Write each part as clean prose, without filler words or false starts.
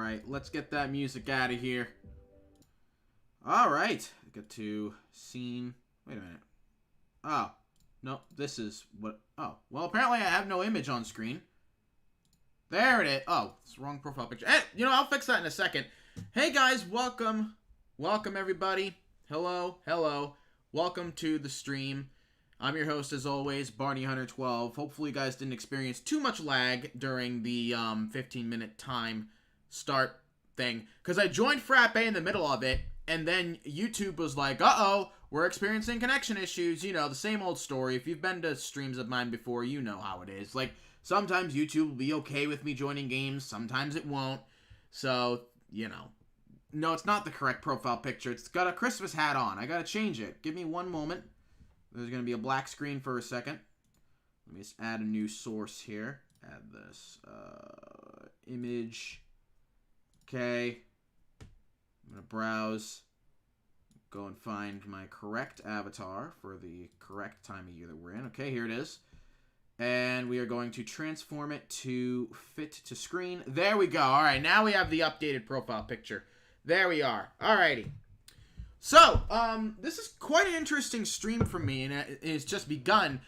Alright, let's get that music out of here. Alright. Get to scene. Wait a minute. Oh. No, this is what... Oh. Well, apparently I have no image on screen. There it is. Oh, it's the wrong profile picture. Hey, you know, I'll fix that in a second. Hey, guys. Welcome. Welcome, everybody. Hello. Hello. Welcome to the stream. I'm your host, as always, Barney112. Hopefully, you guys didn't experience too much lag during the 15-minute time start thing. Because I joined Frappe in the middle of it, and then YouTube was like, uh-oh, we're experiencing connection issues. You know, the same old story. If you've been to streams of mine before, you know how it is. Like, sometimes YouTube will be okay with me joining games. Sometimes it won't. So, you know. No, it's not the correct profile picture. It's got a Christmas hat on. I gotta change it. Give me one moment. There's going to be a black screen for a second. Let me just add a new source here. Add this. Image. Okay. I'm going to browse. Go and find my correct avatar for the correct time of year that we're in. Okay, here it is. And we are going to transform it to fit to screen. There we go. All right, now we have the updated profile picture. There we are. All righty. So, this is quite an interesting stream for me, and it's just begun,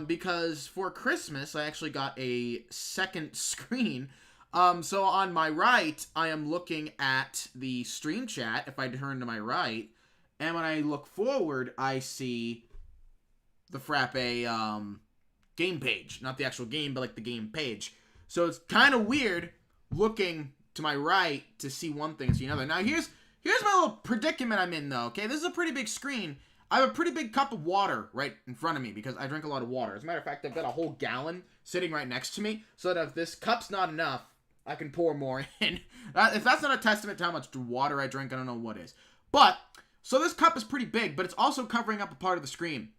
because for Christmas, I actually got a second screen. So on my right, I am looking at the stream chat, if I turn to my right, and when I look forward, I see the Frappe, game page. Not the actual game, but like the game page. So it's kind of weird looking to my right to see one thing and see another. Now, Here's my little predicament I'm in, though, okay? This is a pretty big screen. I have a pretty big cup of water right in front of me because I drink a lot of water. As a matter of fact, I've got a whole gallon sitting right next to me so that if this cup's not enough, I can pour more in. If that's not a testament to how much water I drink, I don't know what is. But, so this cup is pretty big, but it's also covering up a part of the screen.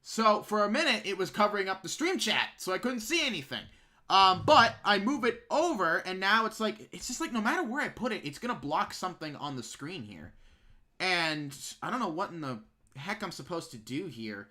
So, for a minute, it was covering up the stream chat, so I couldn't see anything. But I move it over, and now it's just like no matter where I put it, it's gonna block something on the screen here. And I don't know what in the heck I'm supposed to do here.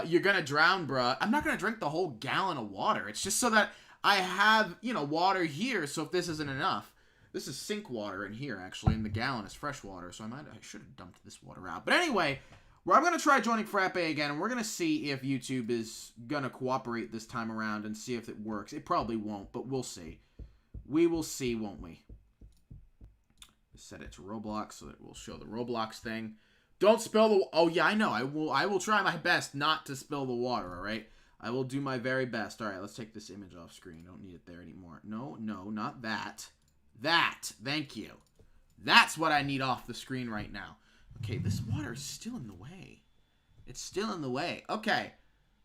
You're gonna drown, bruh. I'm not gonna drink the whole gallon of water. It's just so that I have, you know, water here, so if this isn't enough. This is sink water in here, actually, and the gallon is fresh water, so I should have dumped this water out. But anyway, I'm going to try joining Frappe again, and we're going to see if YouTube is going to cooperate this time around and see if it works. It probably won't, but we'll see. We will see, won't we? Set it to Roblox so that we'll show the Roblox thing. Don't spill the... Oh, yeah, I know. I will try my best not to spill the water, all right? I will do my very best. All right, let's take this image off screen. Don't need it there anymore. No, not that. That. Thank you. That's what I need off the screen right now. Okay, this water is still in the way. It's still in the way. Okay.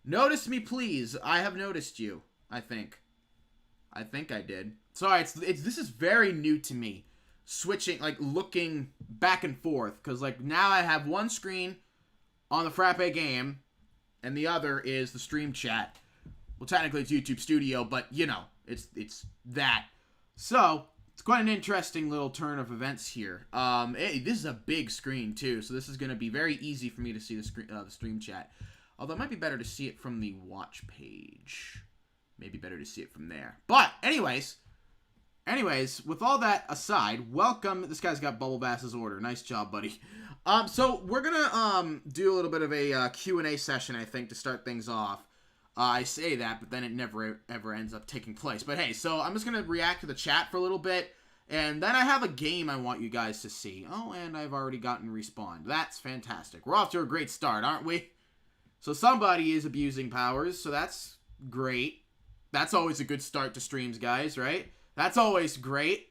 Notice me, please. I have noticed you, I think. I think I did. Sorry, this is very new to me. Switching, like, looking back and forth. Because, like, now I have one screen on the Frappe game, and the other is the stream chat. Well, technically it's YouTube Studio, but, you know, it's that. So... it's quite an interesting little turn of events here. This is a big screen, too, so this is going to be very easy for me to see the stream chat. Although it might be better to see it from the watch page. Maybe better to see it from there. But, anyways, with all that aside, welcome. This guy's got Bubble Bass's order. Nice job, buddy. So, we're going to do a little bit of a Q&A session, I think, to start things off. I say that, but then it never, ever ends up taking place. But hey, so I'm just going to react to the chat for a little bit, and then I have a game I want you guys to see. Oh, and I've already gotten respawned. That's fantastic. We're off to a great start, aren't we? So somebody is abusing powers, so that's great. That's always a good start to streams, guys, right? That's always great.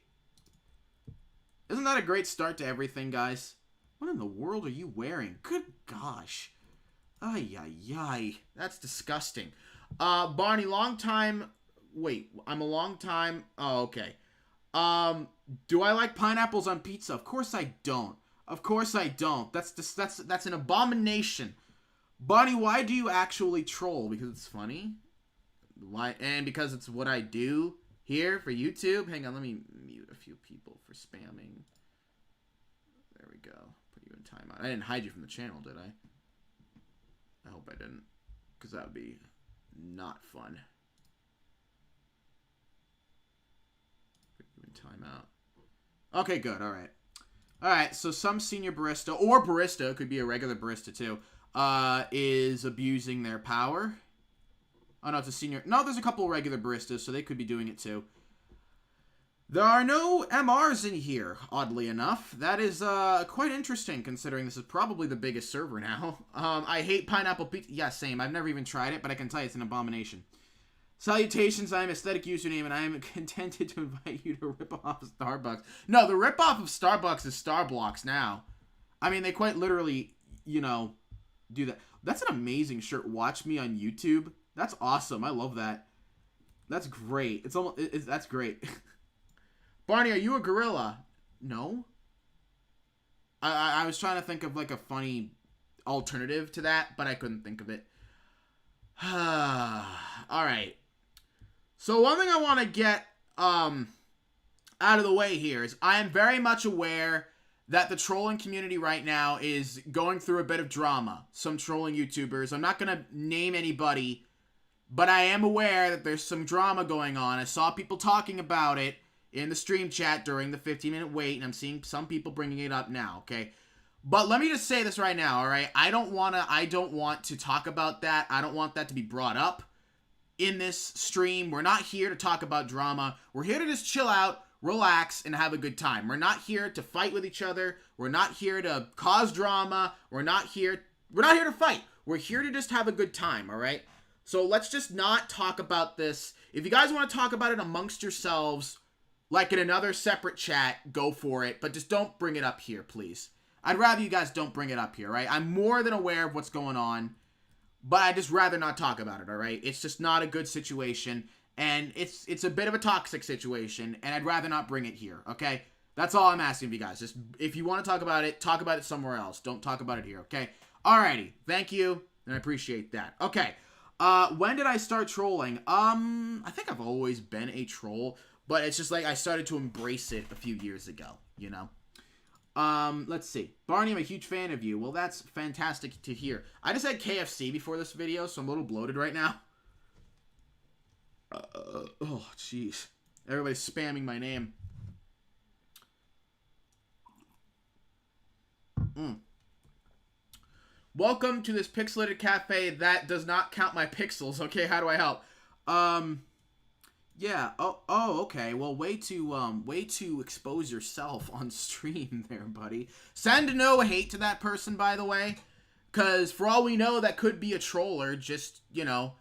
Isn't that a great start to everything, guys? What in the world are you wearing? Good gosh. Ay, ay, ay. That's disgusting. Barney, long time... Wait, I'm a long time... Oh, okay. Do I like pineapples on pizza? Of course I don't. Of course I don't. That's an abomination. Barney, why do you actually troll? Because it's funny? Why? And because it's what I do here for YouTube? Hang on, let me mute a few people for spamming. There we go. Put you in timeout. I didn't hide you from the channel, did I? I hope I didn't, because that would be not fun. Put you in timeout. Okay, good. All right. All right, so some senior barista, or barista, could be a regular barista too, is abusing their power. Oh, no, it's a senior. No, there's a couple regular baristas, so they could be doing it too. There are no MRs in here, oddly enough. That is quite interesting, considering this is probably the biggest server now. I hate pineapple pizza. Yeah, same. I've never even tried it, but I can tell you it's an abomination. Salutations, I am Aesthetic Username, and I am contented to invite you to rip off Starbucks. No, the rip-off of Starbucks is Starblocks now. I mean, they quite literally, you know, do that. That's an amazing shirt. Watch me on YouTube. That's awesome. I love that. That's great. That's great. Barney, are you a gorilla? No. I was trying to think of like a funny alternative to that, but I couldn't think of it. All right. So one thing I want to get out of the way here is I am very much aware that the trolling community right now is going through a bit of drama. Some trolling YouTubers. I'm not going to name anybody, but I am aware that there's some drama going on. I saw people talking about it in the stream chat during the 15-minute wait, and I'm seeing some people bringing it up now, okay? But let me just say this right now, all right? I don't want to talk about that. I don't want that to be brought up in this stream. We're not here to talk about drama. We're here to just chill out, relax, and have a good time. We're not here to fight with each other. We're not here to cause drama. We're not here to fight. We're here to just have a good time, all right? So let's just not talk about this. If you guys want to talk about it amongst yourselves, like in another separate chat, go for it. But just don't bring it up here, please. I'd rather you guys don't bring it up here, right? I'm more than aware of what's going on, but I'd just rather not talk about it, all right? It's just not a good situation, and it's a bit of a toxic situation, and I'd rather not bring it here, okay? That's all I'm asking of you guys. Just if you want to talk about it somewhere else. Don't talk about it here, okay? Alrighty. Thank you, and I appreciate that. Okay. When did I start trolling? I think I've always been a troll, but it's just like I started to embrace it a few years ago, you know? Let's see. Barney, I'm a huge fan of you. Well, that's fantastic to hear. I just had KFC before this video, so I'm a little bloated right now. Oh, jeez. Everybody's spamming my name. Welcome to this pixelated cafe that does not count my pixels. Okay, how do I help? Yeah. Oh, okay. Well, way to expose yourself on stream there, buddy. Send no hate to that person, by the way, because for all we know, that could be a troller just, you know,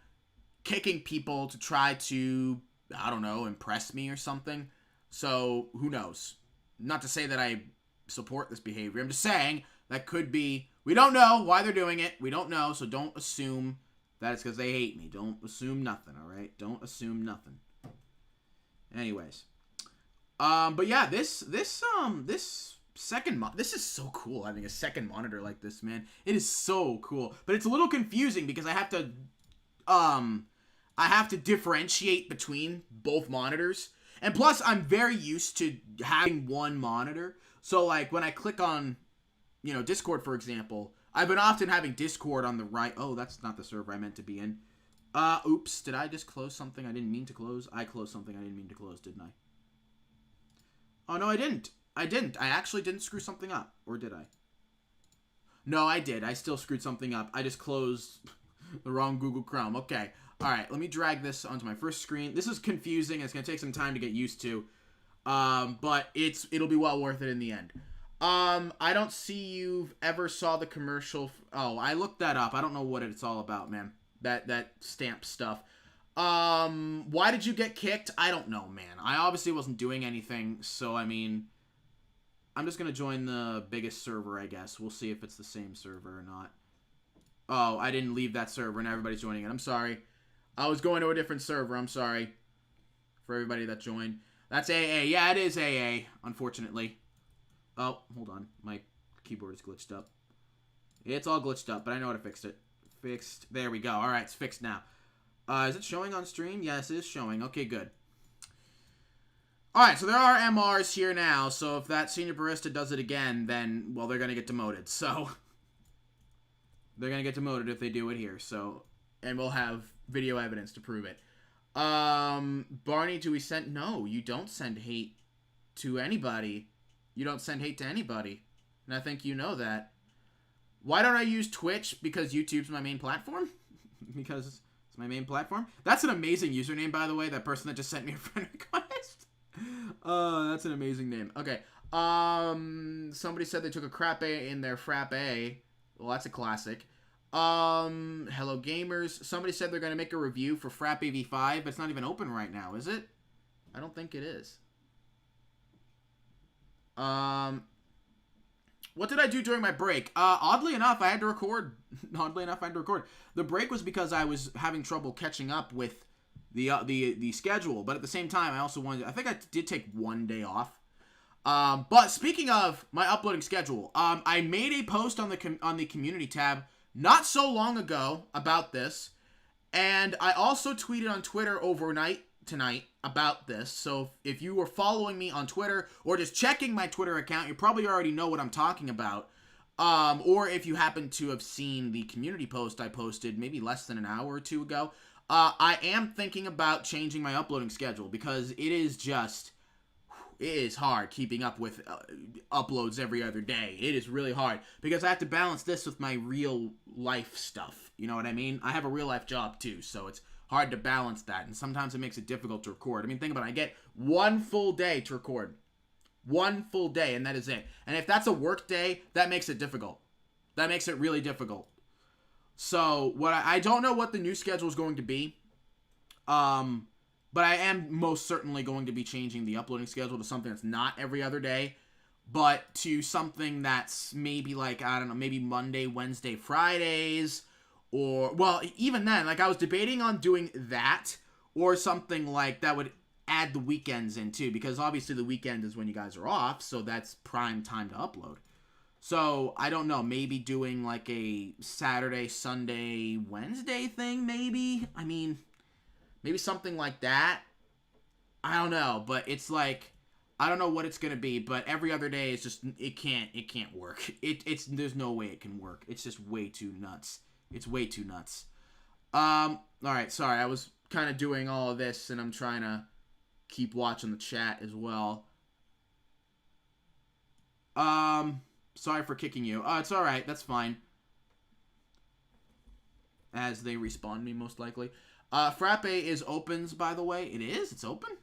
kicking people to try to, I don't know, impress me or something. So, who knows? Not to say that I support this behavior. I'm just saying that could be, we don't know why they're doing it. We don't know, so don't assume that it's because they hate me. Don't assume nothing, all right? Don't assume nothing. Anyways, but yeah, this second this is so cool having a second monitor like this, man. It is so cool, but it's a little confusing because I have to differentiate between both monitors, and plus I'm very used to having one monitor. So like when I click on, you know, Discord for example, I've been often having Discord on the right. Oh, that's not the server I meant to be in. Oops, did I just close something I didn't mean to close? I closed something I didn't mean to close, didn't I? Oh, no, I didn't. I actually didn't screw something up. Or did I? No, I did. I still screwed something up. I just closed the wrong Google Chrome. Okay. All right, let me drag this onto my first screen. This is confusing. It's going to take some time to get used to. But it'll be well worth it in the end. I don't see you've ever saw the commercial. Oh, I looked that up. I don't know what it's all about, man. That stamp stuff. Why did you get kicked? I don't know, man. I obviously wasn't doing anything, so I mean, I'm just gonna join the biggest server, I guess. We'll see if it's the same server or not. Oh, I didn't leave that server and everybody's joining it. I'm sorry. I was going to a different server. I'm sorry for everybody that joined. That's AA. Yeah, it is AA, unfortunately. Oh, hold on. My keyboard is glitched up. It's all glitched up, but I know how to fix it. Fixed. There we go. All right, it's fixed now. Is it showing on stream? Yes, it is showing. Okay, good. All right, so there are MRs here now, so if that senior barista does it again, then, well, they're going to get demoted. So, they're going to get demoted if they do it here. So, and we'll have video evidence to prove it. Barney, do we send... No, you don't send hate to anybody. You don't send hate to anybody. And I think you know that. Why don't I use Twitch? Because YouTube's my main platform? Because it's my main platform? That's an amazing username, by the way. That person that just sent me a friend request. That's an amazing name. Okay. Somebody said they took a crap A in their frappe. Well, that's a classic. Hello gamers. Somebody said they're going to make a review for Frappe V5, but it's not even open right now, is it? I don't think it is. What did I do during my break? Oddly enough, I had to record. The break was because I was having trouble catching up with the schedule, but at the same time, I also wanted. I think I did take one day off. But speaking of my uploading schedule, I made a post on the community tab not so long ago about this, and I also tweeted on Twitter overnight tonight about this. So if you were following me on Twitter or just checking my Twitter account, you probably already know what I'm talking about. Or if you happen to have seen the community post I posted maybe less than an hour or two ago, I am thinking about changing my uploading schedule because it is hard keeping up with uploads every other day. It is really hard because I have to balance this with my real life stuff. You know what I mean? I have a real life job too, so it's hard to balance that, and sometimes it makes it difficult to record. I mean, think about it. I get one full day to record. One full day, and that is it. And if that's a work day, that makes it difficult. That makes it really difficult. So, I don't know what the new schedule is going to be. But I am most certainly going to be changing the uploading schedule to something that's not every other day, but to something that's maybe like, I don't know, maybe Monday, Wednesday, Fridays, or, well, even then, like I was debating on doing that or something like that would add the weekends in too, because obviously the weekend is when you guys are off, so that's prime time to upload. So, I don't know, maybe doing like a Saturday, Sunday, Wednesday thing, maybe? I mean, maybe something like that. I don't know, but it's like, I don't know what it's gonna be, but every other day is just, it can't work. There's no way it can work. It's just way too nuts. It's way too nuts. Alright, sorry, I was kind of doing all of this, and I'm trying to keep watching the chat as well. Sorry for kicking you. It's alright, that's fine. As they respawn me, most likely. Frappe is opens, by the way. It is? It's open?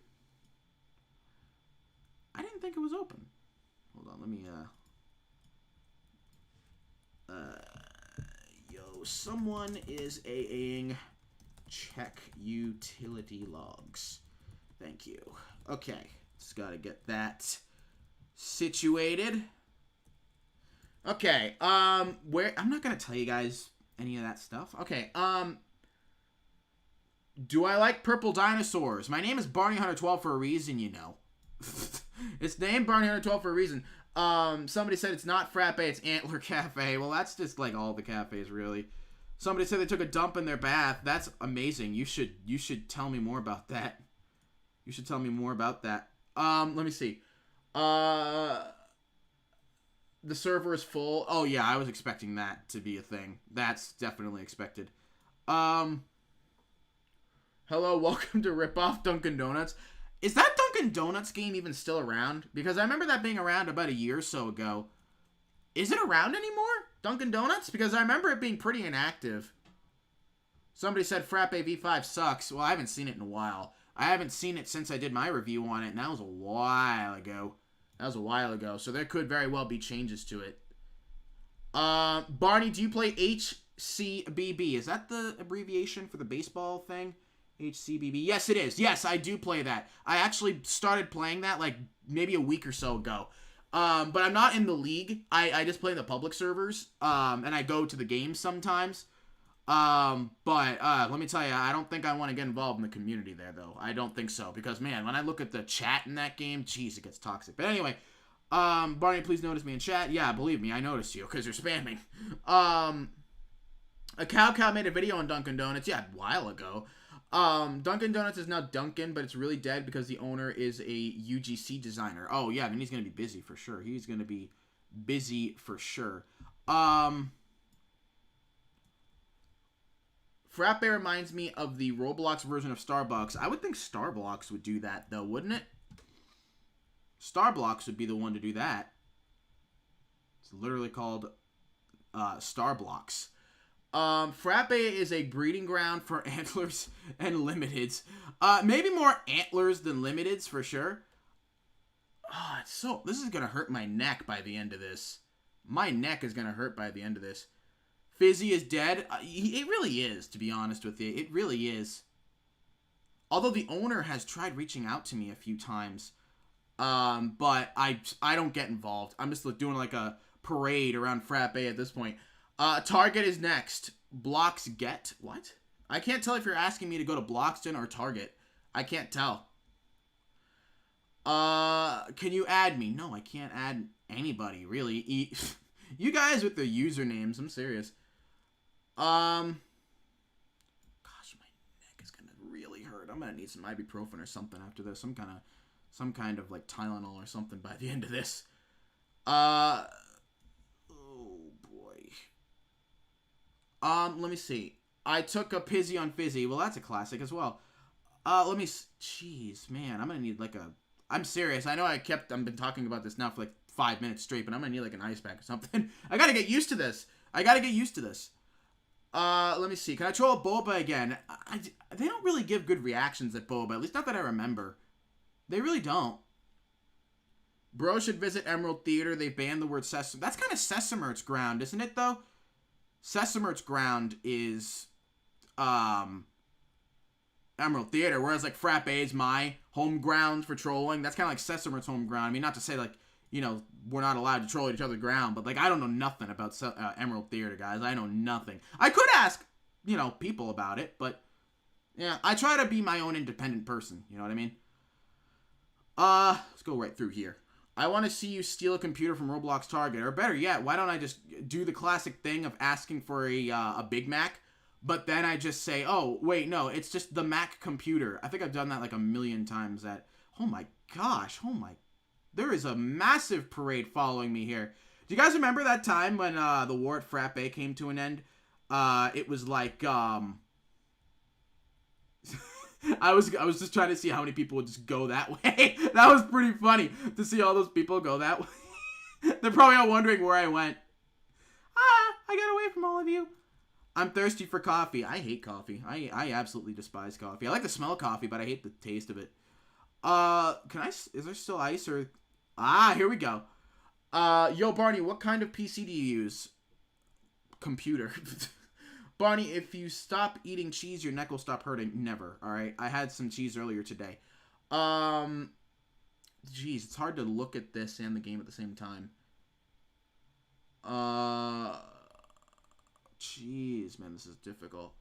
I didn't think it was open. Hold on, let me, someone is AAing. Check utility logs. Thank you. Okay, just gotta get that situated. Okay, where, I'm not gonna tell you guys any of that stuff. Okay, do I like purple dinosaurs? My name is Barney Hunter 12 for a reason, you know. It's named Barney Hunter 12 for a reason. Somebody said it's not Frappe, it's Antler Cafe. Well, that's just like all the cafes, really. Somebody said they took a dump in their bath. That's amazing. You should tell me more about that. You should tell me more about that. Let me see. The server is full. Oh, yeah, I was expecting that to be a thing. That's definitely expected. Hello, welcome to Rip Off Dunkin' Donuts. Is that Dunkin' Donuts game even still around? Because I remember that being around about a year or so ago. Is it around anymore? Dunkin' Donuts? Because I remember it being pretty inactive. Somebody said Frappe V5 sucks. Well, I haven't seen it in a while. I haven't seen it since I did my review on it, and that was a while ago. So there could very well be changes to it. Barney, do you play HCBB? Is that the abbreviation for the baseball thing? HCBB. Yes, it is. Yes, I do play that. I actually started playing that like maybe a week or so ago. But I'm not in the league. I just play in the public servers. And I go to the games sometimes. But let me tell you, I don't think I want to get involved in the community there, though. I don't think so. Because, man, when I look at the chat in that game, jeez, it gets toxic. But anyway, Barney, please notice me in chat. Yeah, believe me, I noticed you because you're spamming. A cow made a video on Dunkin' Donuts, yeah, a while ago. Dunkin' Donuts is now Dunkin', but it's really dead because the owner is a UGC designer. Oh, yeah, I mean, he's going to be busy for sure. He's going to be busy for sure. Frappe reminds me of the Roblox version of Starbucks. I would think Starbucks would do that, though, wouldn't it? Starblocks would be the one to do that. It's literally called Starblocks. Frappe is a breeding ground for antlers and limiteds. Maybe more antlers than limiteds for sure. This is gonna hurt my neck by the end of this. My neck is gonna hurt by the end of this. Fizzy is dead. It really is, to be honest with you. It really is. Although the owner has tried reaching out to me a few times. But I don't get involved. I'm just doing like a parade around Frappe at this point. Target is next. Blocks get? What? I can't tell if you're asking me to go to Bloxton or Target. I can't tell. Can you add me? No, I can't add anybody, really. You guys with the usernames, I'm serious. Gosh, my neck is gonna really hurt. I'm gonna need some ibuprofen or something after this. Some kind of like Tylenol or something by the end of this. Oh boy. Let me see. I took a Pizzy on Fizzy. Well, that's a classic as well. Jeez, man, I'm gonna need like a. I'm serious. I know I've been talking about this now for like 5 minutes straight, but I'm gonna need like an ice pack or something. I gotta get used to this. Let me see. Can I troll Boba again? They don't really give good reactions at Boba. At least not that I remember. They really don't. Bro should visit Emerald Theater. They banned the word Sesame. That's kind of Sesamert's ground, isn't it, though? Sesamert's ground is Emerald Theater, whereas like Frappe is my home ground for trolling. That's kind of like Sesamert's home ground. I mean, not to say like, you know, we're not allowed to troll each other's ground, but like I don't know nothing about Emerald Theater, guys. I know nothing. I could ask, you know, people about it, but yeah, I try to be my own independent person. You know what I mean? Let's go right through here. I want to see you steal a computer from Roblox Target, or better yet, why don't I just do the classic thing of asking for a Big Mac, but then I just say, oh, wait, no, it's just the Mac computer. I think I've done that like a million times. Oh my gosh, there is a massive parade following me here. Do you guys remember that time when the war at Frappe came to an end? It was like, I was just trying to see how many people would just go that way. That was pretty funny to see all those people go that way. They're probably all wondering where I went. I got away from all of you. I'm thirsty for coffee. I hate coffee. I absolutely despise coffee. I like the smell of coffee, but I hate the taste of it. Is there still ice or... here we go. Yo, Barney, what kind of PC do you use? Computer. Barney, if you stop eating cheese, your neck will stop hurting. Never, alright? I had some cheese earlier today. Jeez, it's hard to look at this and the game at the same time. Jeez, man, this is difficult.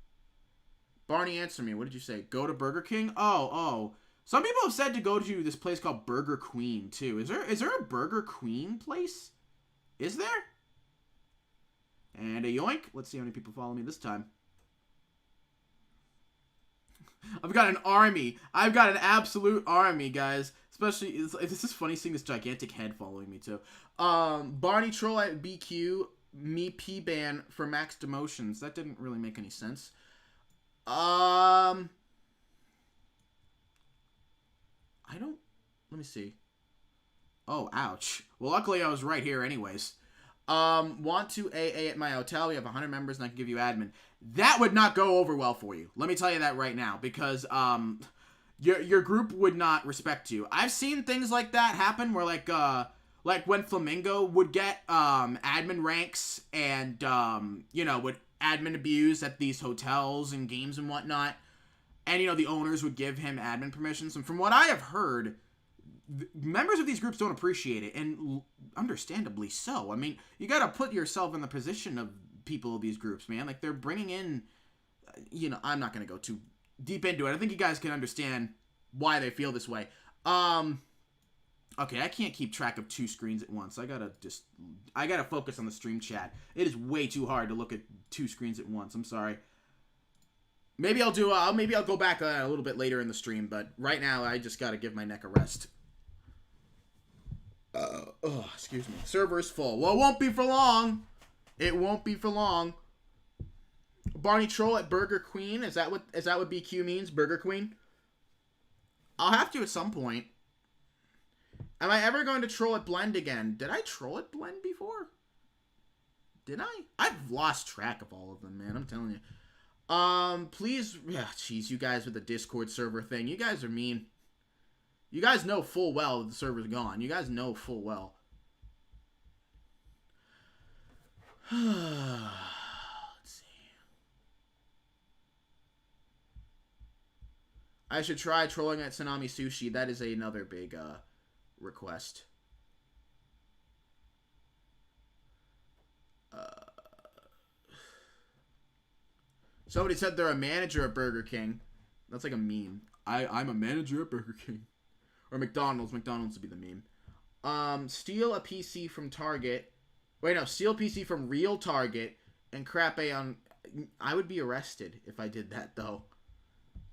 Barney, answer me. What did you say? Go to Burger King? Oh. Some people have said to go to this place called Burger Queen, too. Is there a Burger Queen place? Is there? And a yoink. Let's see how many people follow me this time. I've got an army. I've got an absolute army, guys. Especially, this is funny seeing this gigantic head following me, too. Barney Troll at BQ. Me P-ban for max demotions. That didn't really make any sense. Let me see. Oh, ouch. Well, luckily I was right here anyways. Want to AA at my hotel. We have 100 members and I can give you admin. That would not go over well for you. Let me tell you that right now. Because, your group would not respect you. I've seen things like that happen where, like when Flamingo would get, admin ranks and, would admin abuse at these hotels and games and whatnot. And, the owners would give him admin permissions. And from what I have heard, members of these groups don't appreciate it, and understandably so. I mean, you gotta put yourself in the position of people of these groups, man. Like, they're bringing in, I'm not gonna go too deep into it. I think you guys can understand why they feel this way. Okay, I can't keep track of 2 screens at once. I gotta focus on the stream chat. It is way too hard to look at 2 screens at once. I'm sorry. Maybe I'll go back a little bit later in the stream, but right now I just gotta give my neck a rest. Excuse me. Server is full. Well, it won't be for long. It won't be for long. Barney Troll at Burger Queen. Is that what BQ means? Burger Queen? I'll have to at some point. Am I ever going to troll at Blend again? Did I troll at Blend before? Did I? I've lost track of all of them, man. I'm telling you. Please, yeah, jeez, you guys with the Discord server thing. You guys are mean. You guys know full well that the server's gone. You guys know full well. Let's see. I should try trolling at Tsunami Sushi. That is another big request. Somebody said they're a manager at Burger King. That's like a meme. I'm a manager at Burger King. Or McDonald's. McDonald's would be the meme. Steal a PC from Target. Wait, no. Steal a PC from real Target and crap on... I would be arrested if I did that, though.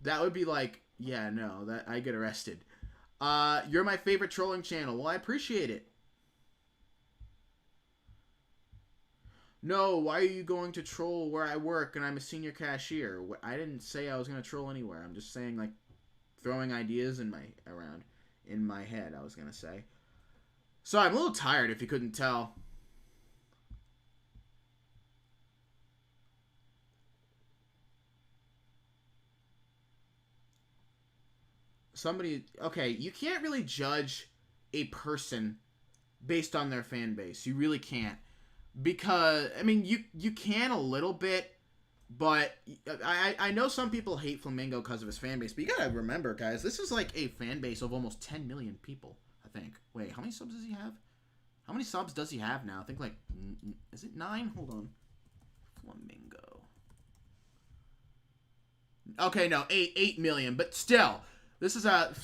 That would be like... Yeah, no. That I get arrested. You're my favorite trolling channel. Well, I appreciate it. No, why are you going to troll where I work and I'm a senior cashier? I didn't say I was going to troll anywhere. I'm just saying, like, throwing ideas around in my head, I was going to say. So I'm a little tired, if you couldn't tell. Somebody... Okay, you can't really judge a person based on their fan base. You really can't. Because, I mean, you can a little bit, but I know some people hate Flamingo because of his fan base, but you gotta remember, guys, this is like a fan base of almost 10 million people, I think. Wait, how many subs does he have? How many subs does he have now? I think like, is it 9? Hold on. Flamingo. Okay, no, 8 million, but still, this is a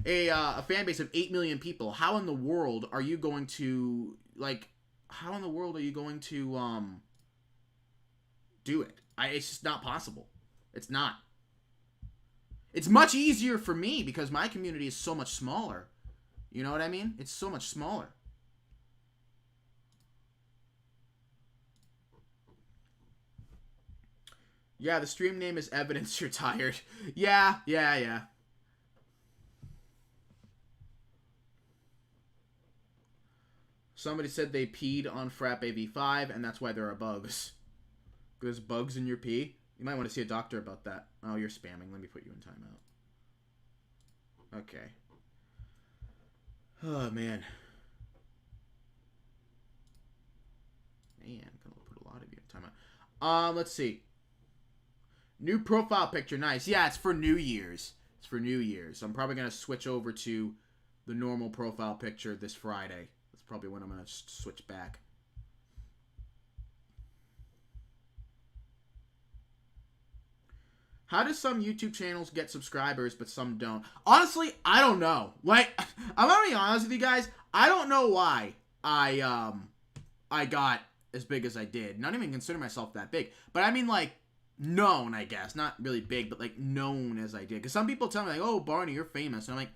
fan base of 8 million people. How in the world are you going to, like... How in the world are you going to do it? It's just not possible. It's not. It's much easier for me because my community is so much smaller. You know what I mean? It's so much smaller. Yeah, the stream name is Evidence You're Tired. Yeah. Somebody said they peed on Frappe V5, and that's why there are bugs. There's bugs in your pee? You might want to see a doctor about that. Oh, you're spamming. Let me put you in timeout. Okay. Oh, man. Man, I'm going to put a lot of you in timeout. Let's see. New profile picture. Nice. Yeah, it's for New Year's. It's for New Year's. I'm probably going to switch over to the normal profile picture this Friday. Probably when I'm going to switch back. How do some YouTube channels get subscribers, but some don't? Honestly, I don't know. Like, I'm going to be honest with you guys. I don't know why I got as big as I did. Not even consider myself that big. But I mean, like, known, I guess. Not really big, but, like, known as I did. Because some people tell me, like, oh, Barney, you're famous. And I'm like,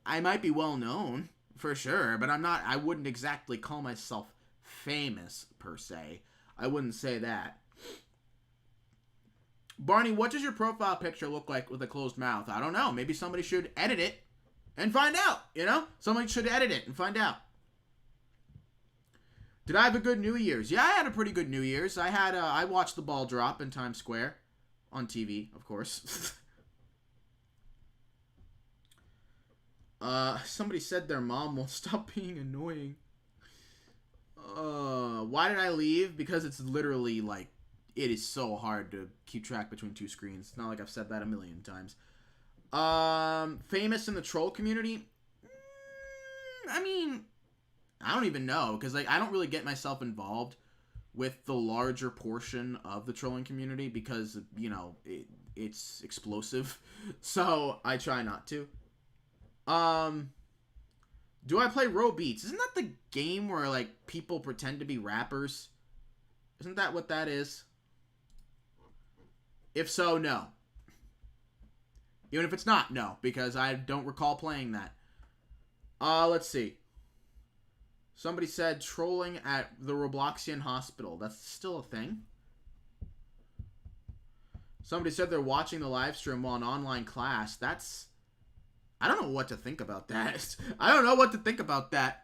I might be well known. For sure, but I wouldn't exactly call myself famous, per se. I wouldn't say that. Barney, what does your profile picture look like with a closed mouth? I don't know. Maybe somebody should edit it and find out, you know? Somebody should edit it and find out. Did I have a good New Year's? Yeah, I had a pretty good New Year's. I watched the ball drop in Times Square. On TV, of course. Somebody said their mom won't stop being annoying. Why did I leave? Because it's literally, like, it is so hard to keep track between two screens. It's not like I've said that a million times. Famous in the troll community? I mean, I don't even know. Because, like, I don't really get myself involved with the larger portion of the trolling community. Because, you know, it's explosive. So, I try not to. Do I play Row Beats? Isn't that the game where, like, people pretend to be rappers? Isn't that what that is? If so, no. Even if it's not, no. Because I don't recall playing that. Let's see. Somebody said trolling at the Robloxian hospital. That's still a thing? Somebody said they're watching the live stream while in online class. That's... I don't know what to think about that. I don't know what to think about that.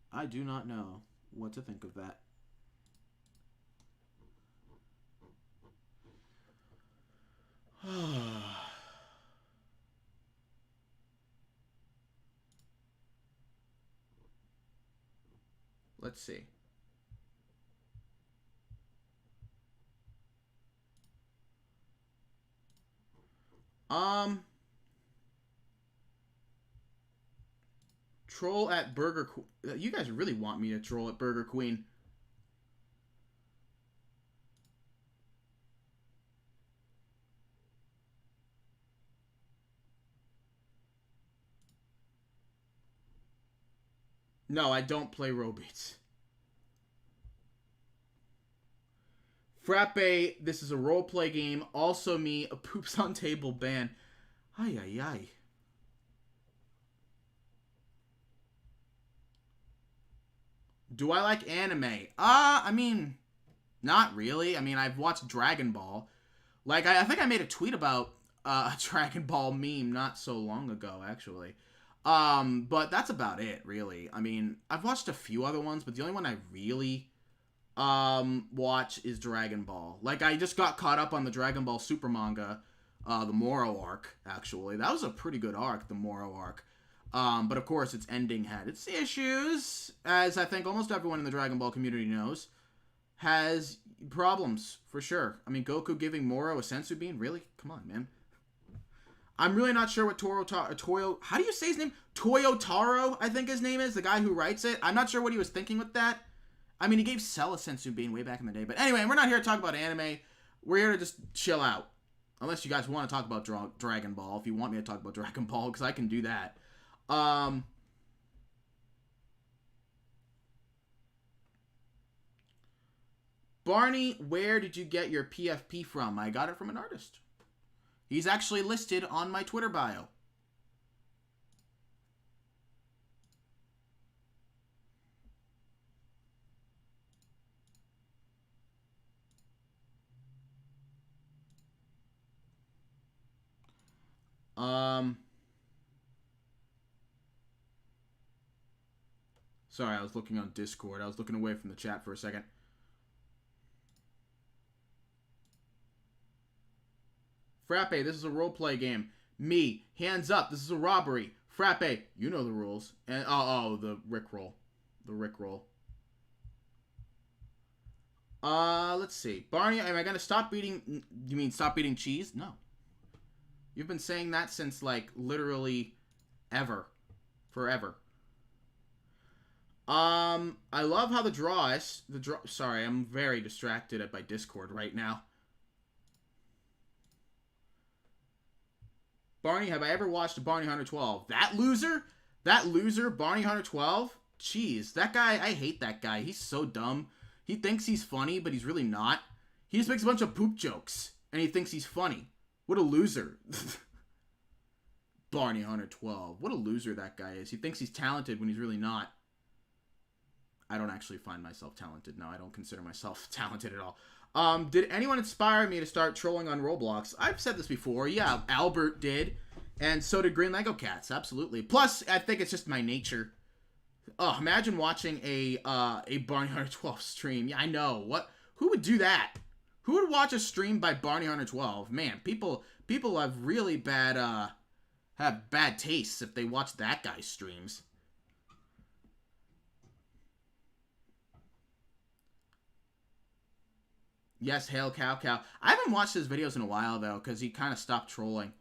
I do not know what to think of that. Let's see. Troll at Burger Queen. You guys really want me to troll at Burger Queen. No, I don't play Robeats. Frappe, this is a roleplay game. Also me, a poops on table ban. Ay, ay, ay. Do I like anime? I mean, not really. I mean, I've watched Dragon Ball. Like, I think I made a tweet about a Dragon Ball meme not so long ago, actually. But that's about it, really. I mean, I've watched a few other ones, but the only one I really watch is Dragon Ball. Like, I just got caught up on the Dragon Ball Super manga, the Moro arc, actually. That was a pretty good arc, the Moro arc. But of course, its ending had its issues, as I think almost everyone in the Dragon Ball community knows, has problems, for sure. I mean, Goku giving Moro a sensu bean? Really? Come on, man. I'm really not sure what how do you say his name? Toyotaro, I think his name is, the guy who writes it. I'm not sure what he was thinking with that. I mean, he gave Cell a sensu bean way back in the day. But anyway, we're not here to talk about anime. We're here to just chill out. Unless you guys want to talk about Dragon Ball. If you want me to talk about Dragon Ball, because I can do that. Barney, where did you get your PFP from? I got it from an artist. He's actually listed on my Twitter bio. Sorry, I was looking on Discord. I was looking away from the chat for a second. Frappe, this is a roleplay game. Me, hands up, this is a robbery. Frappe, you know the rules. And the Rickroll. The Rickroll. Let's see. Barney, am I gonna stop eating? You mean stop eating cheese? No. You've been saying that since, like, literally ever. Forever. I love how the draw is. Sorry, I'm very distracted by Discord right now. Barney, have I ever watched Barney Hunter 12? That loser, Barney Hunter 12? Jeez, that guy, I hate that guy. He's so dumb. He thinks he's funny, but he's really not. He just makes a bunch of poop jokes, and he thinks he's funny. What a loser. Barney Hunter 12. What a loser that guy is. He thinks he's talented when he's really not. I don't actually find myself talented. No, I don't consider myself talented at all. Did anyone inspire me to start trolling on Roblox? I've said this before. Yeah, Albert did. And so did Green Lego Cats. Absolutely. Plus, I think it's just my nature. Oh, imagine watching a Barney Hunter 12 stream. Yeah, I know. Who would do that? Who would watch a stream by Barney Hunter 12? Man, people have really bad, have bad tastes if they watch that guy's streams. Yes, hail cow cow. I haven't watched his videos in a while, though, because he kind of stopped trolling.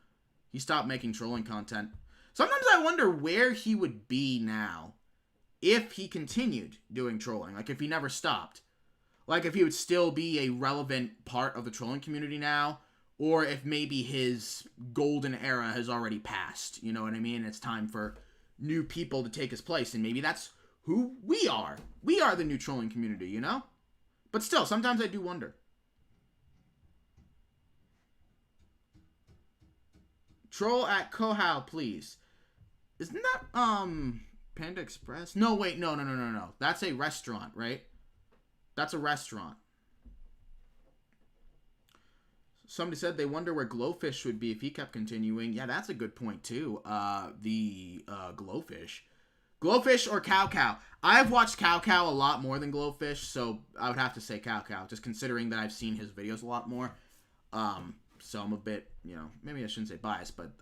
He stopped making trolling content. Sometimes I wonder where he would be now if he continued doing trolling. Like, if he never stopped. Like, if he would still be a relevant part of the trolling community now, or if maybe his golden era has already passed. You know what I mean? It's time for new people to take his place, and maybe that's who we are. We are the new trolling community, you know? But still, sometimes I do wonder. Troll at Kohow, please. Isn't that, Panda Express? No, wait, no. That's a restaurant, right? That's a restaurant. Somebody said they wonder where Glowfish would be if he kept continuing. Yeah, that's a good point, too. The Glowfish. Glowfish or Cow Cow? I've watched Cow Cow a lot more than Glowfish, so I would have to say Cow Cow, just considering that I've seen his videos a lot more. So I'm a bit, maybe I shouldn't say biased, but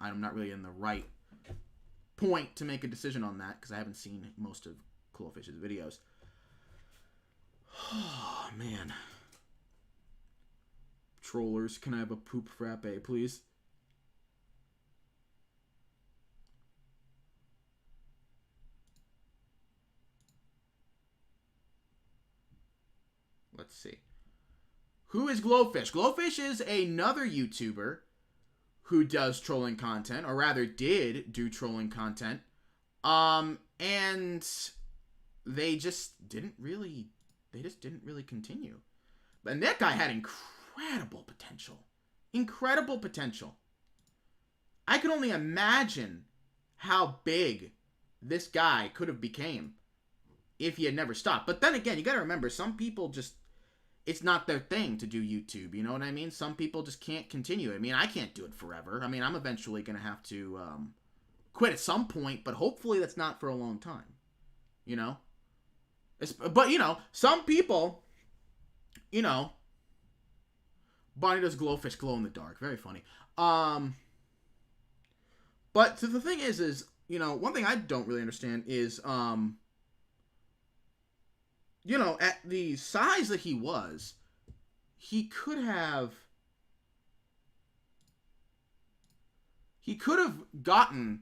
I'm not really in the right point to make a decision on that, because I haven't seen most of Glowfish's videos. Oh, man. Trollers, can I have a poop frappe, please? Let's see. Who is Glowfish? Glowfish is another YouTuber who does trolling content, or rather did do trolling content. And they just didn't really continue. And that guy had incredible potential. Incredible potential. I could only imagine how big this guy could have became if he had never stopped. But then again, you gotta remember, some people just, it's not their thing to do YouTube, you know what I mean? Some people just can't continue. I mean, I can't do it forever. I mean, I'm eventually gonna have to quit at some point, but hopefully that's not for a long time, But, some people, Bonnie does Glowfish glow in the dark. Very funny. But so the thing is, one thing I don't really understand is, at the size that he was, he could have gotten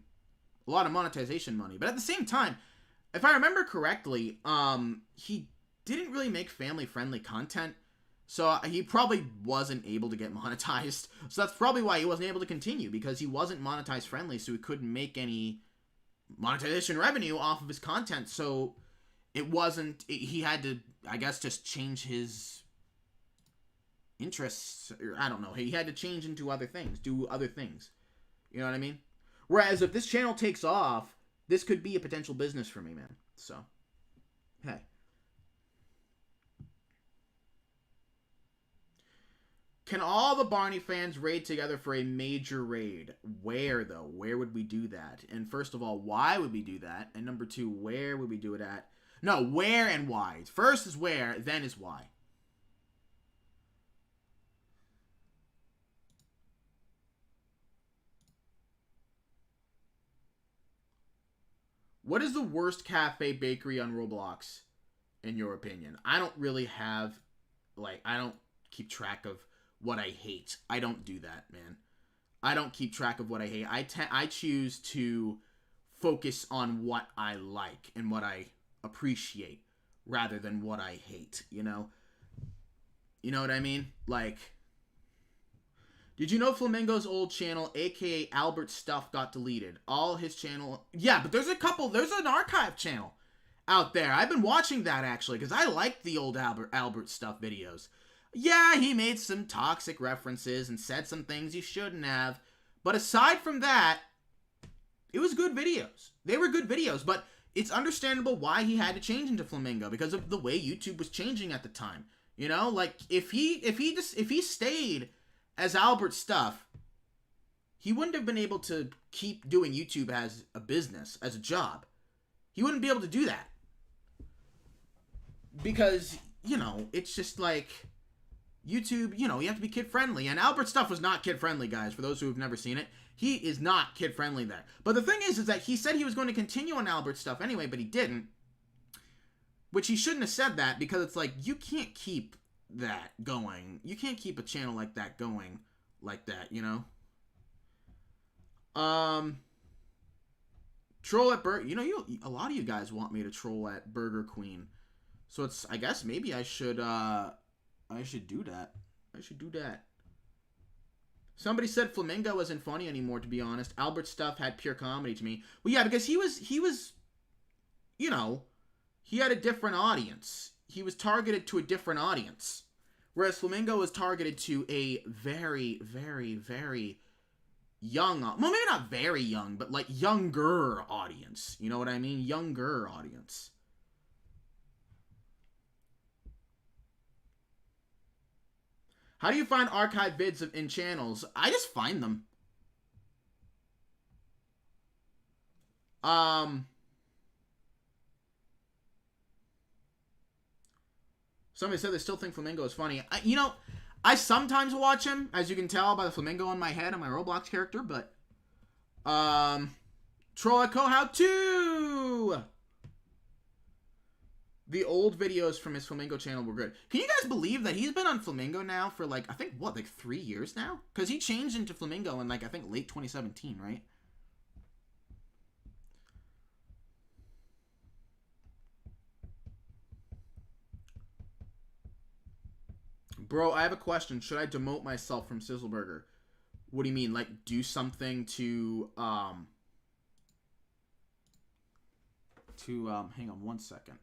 a lot of monetization money. But at the same time, if I remember correctly, he didn't really make family-friendly content. So he probably wasn't able to get monetized. So that's probably why he wasn't able to continue, because he wasn't monetized friendly, so he couldn't make any monetization revenue off of his content. So he had to, I guess, just change his interests, or I don't know. He had to change into other things, do other things. You know what I mean? Whereas if this channel takes off, this could be a potential business for me, man. So, hey. Can all the Barney fans raid together for a major raid? Where, though? Where would we do that? And first of all, why would we do that? And number two, where would we do it at? No, where and why. First is where, then is why. What is the worst cafe bakery on Roblox, in your opinion? I don't really have, I don't keep track of what I hate. I don't do that, man. I don't keep track of what I hate. I choose to focus on what I like and what I appreciate rather than what I hate, You know what I mean? Did you know Flamingo's old channel, aka Albert Stuff, got deleted? All his channel... Yeah, but there's an archive channel out there. I've been watching that, actually, because I liked the old Albert Stuff videos. Yeah, he made some toxic references and said some things he shouldn't have. But aside from that, it was good videos. They were good videos, but it's understandable why he had to change into Flamingo, because of the way YouTube was changing at the time. If he stayed as Albert Stuff, he wouldn't have been able to keep doing YouTube as a business, as a job. He wouldn't be able to do that. Because, it's just YouTube, you have to be kid-friendly. And Albert Stuff was not kid-friendly, guys, for those who have never seen it. He is not kid-friendly there. But the thing is that he said he was going to continue on Albert Stuff anyway, but he didn't. Which he shouldn't have said that, because it's you can't keep that going. You can't keep a channel like that going like that, Troll at a lot of you guys want me to troll at Burger Queen. So I guess maybe I should do that. I should do that. Somebody said Flamingo wasn't funny anymore, to be honest. Albert Stuff had pure comedy to me. Well, yeah, because he was, he had a different audience. He was targeted to a different audience. Whereas Flamingo was targeted to a very, very, very young, well, maybe not very young, but younger audience. You know what I mean? Younger audience. How do you find archive vids in channels? I just find them. Somebody said they still think Flamingo is funny. You know, I sometimes watch him, as you can tell by the flamingo on my head and my Roblox character, but Troll Echo How To! The old videos from his Flamingo channel were good. Can you guys believe that he's been on Flamingo now for like, I think, what, like 3 years now? Because he changed into Flamingo in like, I think, late 2017, right? Bro, I have a question. Should I demote myself from Sizzleburger? What do you mean? Like, do something to, hang on one second.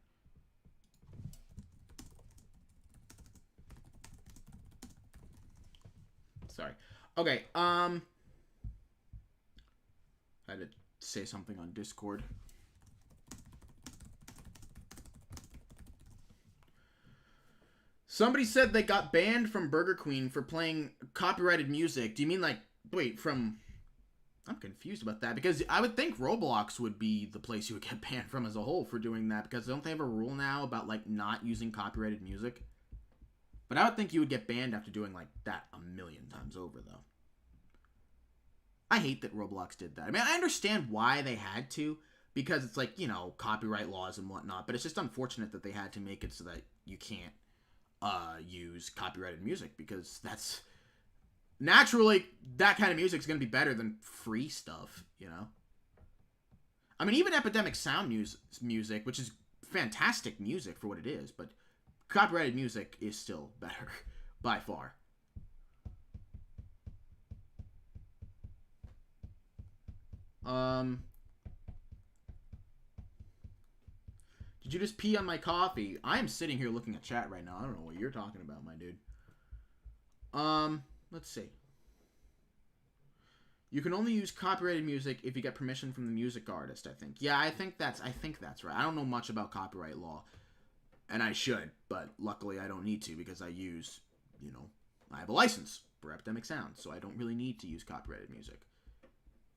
Sorry. Okay, I had to say something on Discord. Somebody said they got banned from Burger Queen for playing copyrighted music. Do you mean like, wait, from... I'm confused about that, because I would think Roblox would be the place you would get banned from as a whole for doing that, because don't they have a rule now about, like, not using copyrighted music? But I would think you would get banned after doing, like, that a million times over, though. I hate that Roblox did that. I mean, I understand why they had to, because it's like, you know, copyright laws and whatnot, but it's just unfortunate that they had to make it so that you can't use copyrighted music, because that's... Naturally, that kind of music is going to be better than free stuff, you know? I mean, even Epidemic Sound music, which is fantastic music for what it is, but copyrighted music is still better, by far. Did you just pee on my coffee? I am sitting here looking at chat right now. I don't know what you're talking about, my dude. Let's see. You can only use copyrighted music if you get permission from the music artist, I think. Yeah, I think that's right. I don't know much about copyright law. And I should, but luckily I don't need to, because I use, you know, I have a license for Epidemic Sound, so I don't really need to use copyrighted music.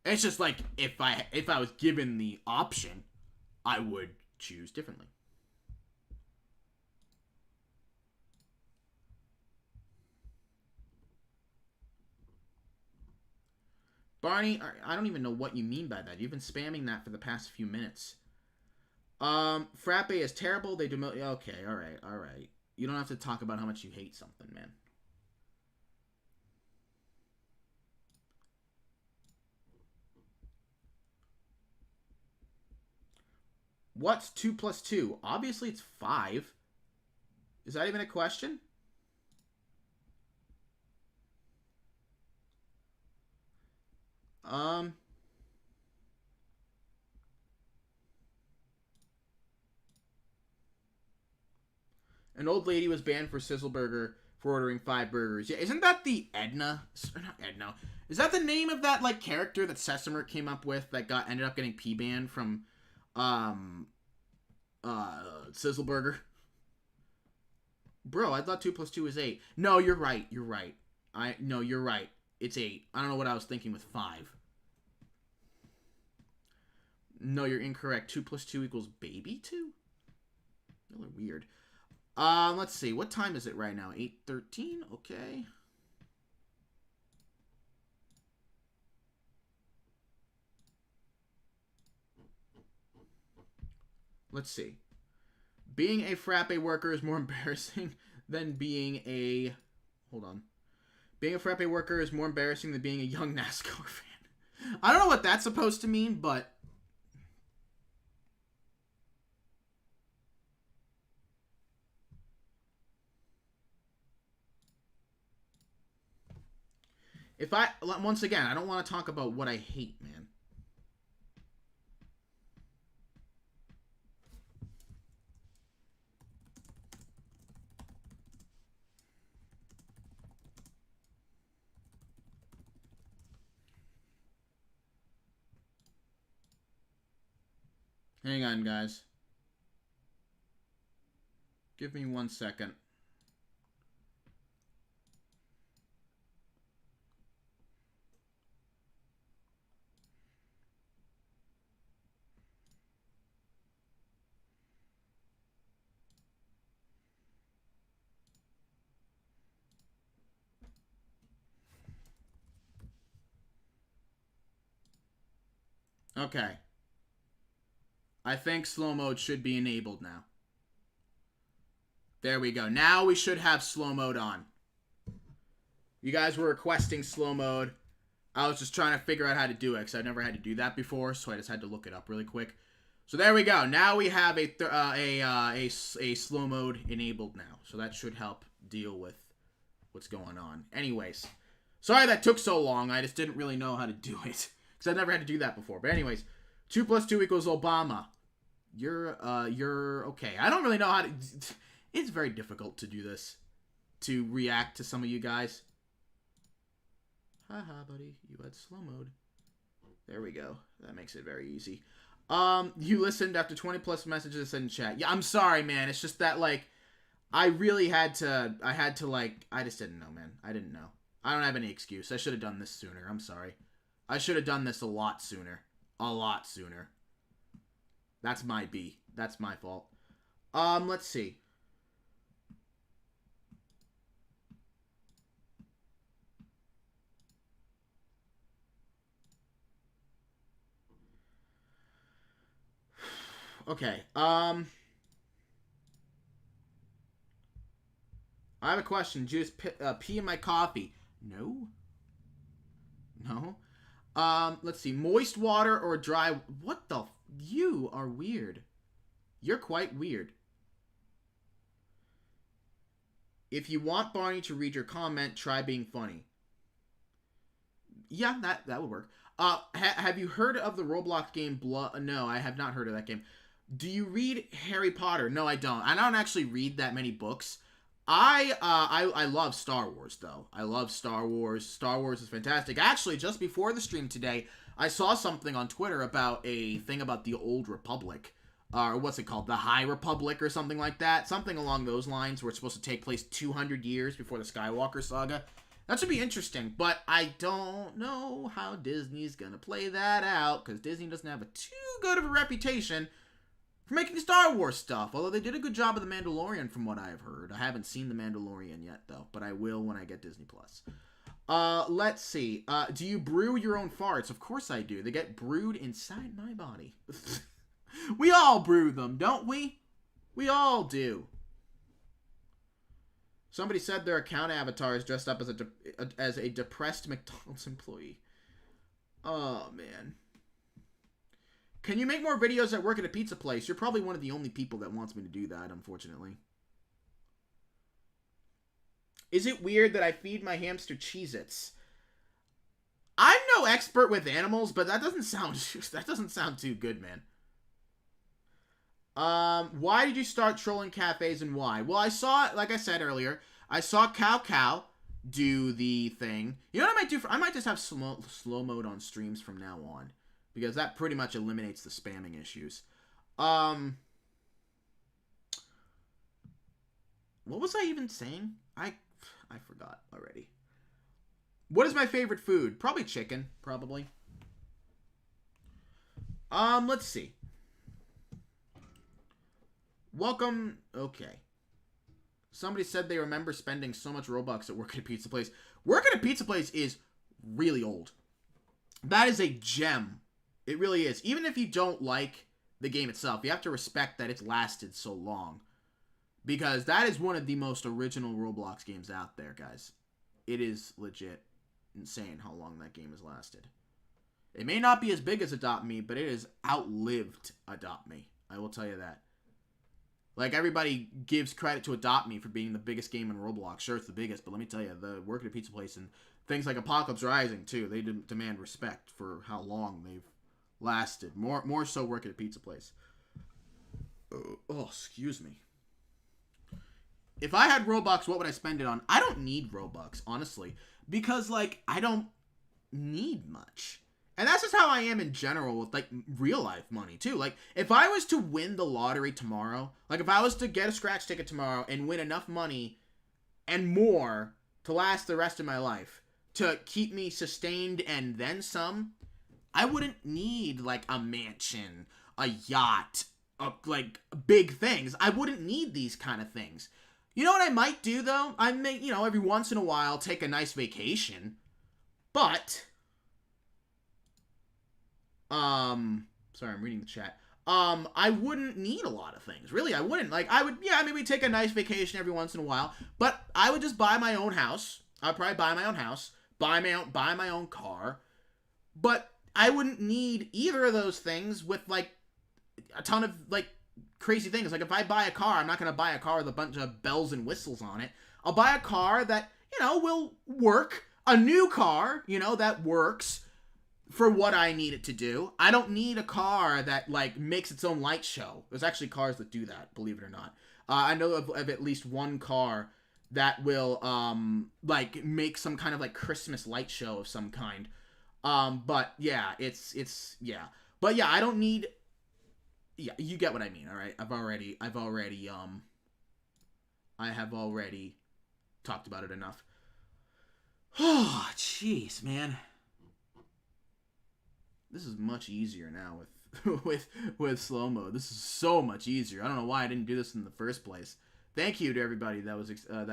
It's just like, if I was given the option, I would choose differently. Barney, I don't even know what you mean by that. You've been spamming that for the past few minutes. Frappe is terrible. They demote... Okay, alright. You don't have to talk about how much you hate something, man. What's 2 plus 2? Obviously it's 5. Is that even a question? An old lady was banned for Sizzleburger for ordering 5 burgers. Yeah, isn't that the Edna? Not Edna. Is that the name of that, like, character that Sesame came up with that ended up getting P-banned from, Sizzleburger? Bro, I thought 2 plus 2 is 8. No, you're right. You're right. You're right. It's 8. I don't know what I was thinking with 5. No, you're incorrect. 2 plus 2 equals baby 2? Y'all are weird. Let's see. What time is it right now? 8:13? Okay. Let's see. Being a frappe worker is more embarrassing than being a... Hold on. Being a frappe worker is more embarrassing than being a young NASCAR fan. I don't know what that's supposed to mean, but... Once again, I don't want to talk about what I hate, man. Hang on, guys. Give me 1 second. Okay. I think slow mode should be enabled now. There we go. Now we should have slow mode on. You guys were requesting slow mode. I was just trying to figure out how to do it because I've never had to do that before, so I just had to look it up really quick. So there we go. Now we have a slow mode enabled now, so that should help deal with what's going on. Anyways, sorry that took so long. I just didn't really know how to do it because I've never had to do that before. But anyways, 2 + 2 = Obama. You're okay. I don't really know how to. It's very difficult to do this, to react to some of you guys. Haha, buddy, you had slow mode. There we go. That makes it very easy. You listened after 20+ messages in chat. Yeah, I'm sorry, man. It's just that, like, I really had to, I just didn't know, man. I didn't know. I don't have any excuse. I should have done this sooner. I'm sorry. I should have done this a lot sooner. A lot sooner. That's my B. That's my fault. Let's see. Okay, I have a question. Did you just pee in my coffee? No. No. Let's see. Moist water or dry... What the... You are weird. You're quite weird. If you want Barney to read your comment, try being funny. Yeah, that would work. Have you heard of the Roblox game Blood? No, I have not heard of that game. Do you read Harry Potter? No, I don't. I don't actually read that many books. I love Star Wars, though. I love Star Wars. Star Wars is fantastic. Actually, just before the stream today, I saw something on Twitter about a thing about the Old Republic. Or what's it called? The High Republic or something like that. Something along those lines where it's supposed to take place 200 years before the Skywalker saga. That should be interesting, but I don't know how Disney's gonna play that out, because Disney doesn't have too good of a reputation for making Star Wars stuff, although they did a good job of The Mandalorian from what I've heard. I haven't seen The Mandalorian yet, though, but I will when I get Disney+. Let's see. Do you brew your own farts? Of course I do. They get brewed inside my body. We all brew them, don't we? We all do. Somebody said their account avatar is dressed up as a depressed McDonald's employee. Oh, man. Can you make more videos that work at a pizza place? You're probably one of the only people that wants me to do that, unfortunately. Is it weird that I feed my hamster Cheez-Its? I'm no expert with animals, but that doesn't sound too good, man. Why did you start trolling cafes and why? Well, I saw, like I said earlier, I saw Cow do the thing. You know what I might do? I might just have slow mode on streams from now on, because that pretty much eliminates the spamming issues. What was I even saying? I forgot already. What is my favorite food? Probably chicken, probably. Let's see. Welcome. Okay. Somebody said they remember spending so much Robux at work at a pizza place. Work at a pizza place is really old. That is a gem. It really is. Even if you don't like the game itself, you have to respect that it's lasted so long. Because that is one of the most original Roblox games out there, guys. It is legit insane how long that game has lasted. It may not be as big as Adopt Me, but it has outlived Adopt Me. I will tell you that. Like, everybody gives credit to Adopt Me for being the biggest game in Roblox. Sure, it's the biggest, but let me tell you, the work at a pizza place and things like Apocalypse Rising, too, they demand respect for how long they've lasted. More so work at a pizza place. Oh, excuse me. If I had Robux, what would I spend it on? I don't need Robux, honestly, because, like, I don't need much. And that's just how I am in general with, like, real life money, too. Like, if I was to win the lottery tomorrow, like, if I was to get a scratch ticket tomorrow and win enough money and more to last the rest of my life, to keep me sustained and then some, I wouldn't need, like, a mansion, a yacht, like, big things. I wouldn't need these kind of things. You know what I might do, though? I may, you know, every once in a while take a nice vacation. But Sorry, I'm reading the chat. I wouldn't need a lot of things. Really, I wouldn't. Like, I would, yeah, maybe take a nice vacation every once in a while, but I would just buy my own house. I'd probably buy my own house, buy my own car, but I wouldn't need either of those things with, like, a ton of, like, crazy things. Like, if I buy a car, I'm not going to buy a car with a bunch of bells and whistles on it. I'll buy a car that, you know, will work. A new car, you know, that works for what I need it to do. I don't need a car that, like, makes its own light show. There's actually cars that do that, believe it or not. I know of at least one car that will, like, make some kind of, like, Christmas light show of some kind. But, yeah, yeah. But, yeah, I don't need... Yeah, you get what I mean, alright? I have already talked about it enough. Oh, jeez, man. This is much easier now with slow mode. This is so much easier. I don't know why I didn't do this in the first place. Thank you to everybody that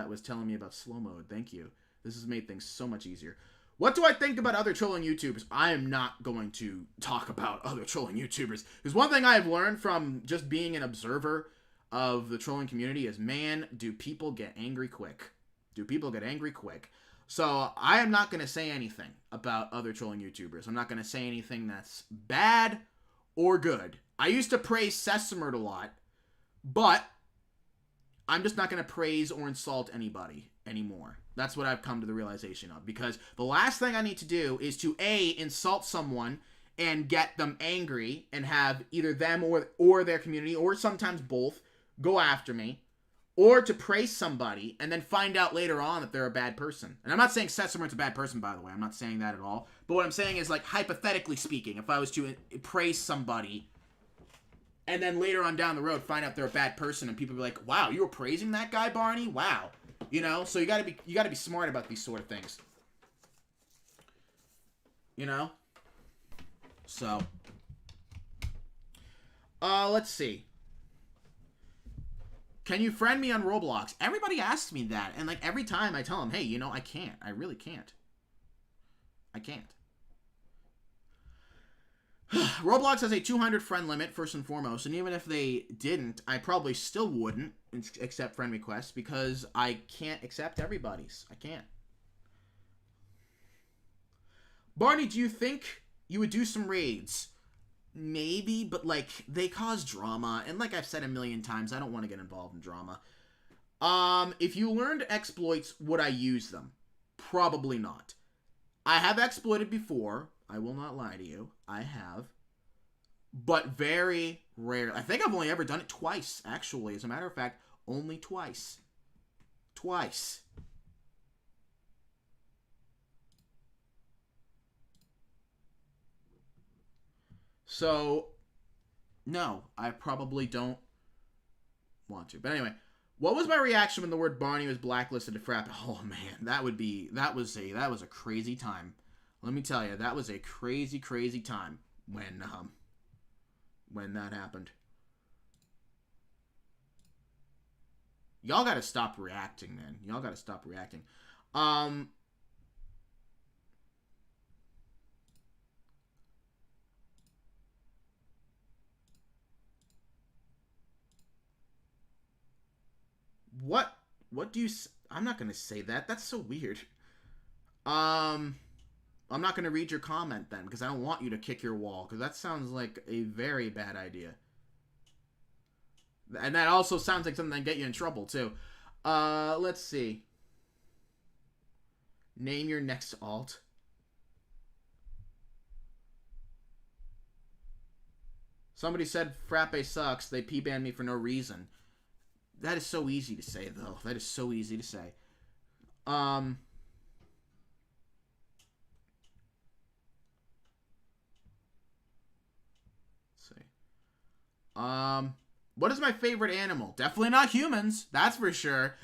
was telling me about slow mode. Thank you. This has made things so much easier. What do I think about other trolling YouTubers? I am not going to talk about other trolling YouTubers. Because one thing I've learned from just being an observer of the trolling community is, man, do people get angry quick. Do people get angry quick. So I am not going to say anything about other trolling YouTubers. I'm not going to say anything that's bad or good. I used to praise Sesamert a lot, but I'm just not going to praise or insult anybody anymore. That's what I've come to the realization of. Because the last thing I need to do is to, A, insult someone and get them angry and have either them or their community, or sometimes both, go after me. Or to praise somebody and then find out later on that they're a bad person. And I'm not saying Sesamert's a bad person, by the way. I'm not saying that at all. But what I'm saying is, like, hypothetically speaking, if I was to praise somebody and then later on down the road find out they're a bad person and people be like, wow, you were praising that guy, Barney? Wow. You know? So you gotta be smart about these sort of things. You know? So. Let's see. Can you friend me on Roblox? Everybody asks me that, and, like, every time I tell them, hey, you know, I can't. I really can't. I can't. Roblox has a 200 friend limit, first and foremost, and even if they didn't, I probably still wouldn't accept friend requests because I can't accept everybody's. I can't. Barney, do you think you would do some raids? Maybe, but, like, they cause drama, and like I've said a million times, I don't want to get involved in drama. If you learned exploits, would I use them? Probably not. I have exploited before. I will not lie to you. I have. But very rare. I think I've only ever done it twice, actually. As a matter of fact, only twice. Twice. So, no, I probably don't want to. But anyway, what was my reaction when the word Barney was blacklisted to Frappe? Oh man, that was a crazy time. Let me tell you, that was a crazy, crazy time when that happened. Y'all gotta stop reacting, man. Y'all gotta stop reacting. What do you... I'm not going to say that. That's so weird. I'm not going to read your comment then, because I don't want you to kick your wall, because that sounds like a very bad idea. And that also sounds like something that get you in trouble, too. Let's see. Name your next alt. Somebody said Frappe sucks. They P-banned me for no reason. That is so easy to say, though. That is so easy to say. Let's see. What is my favorite animal? Definitely not humans. That's for sure.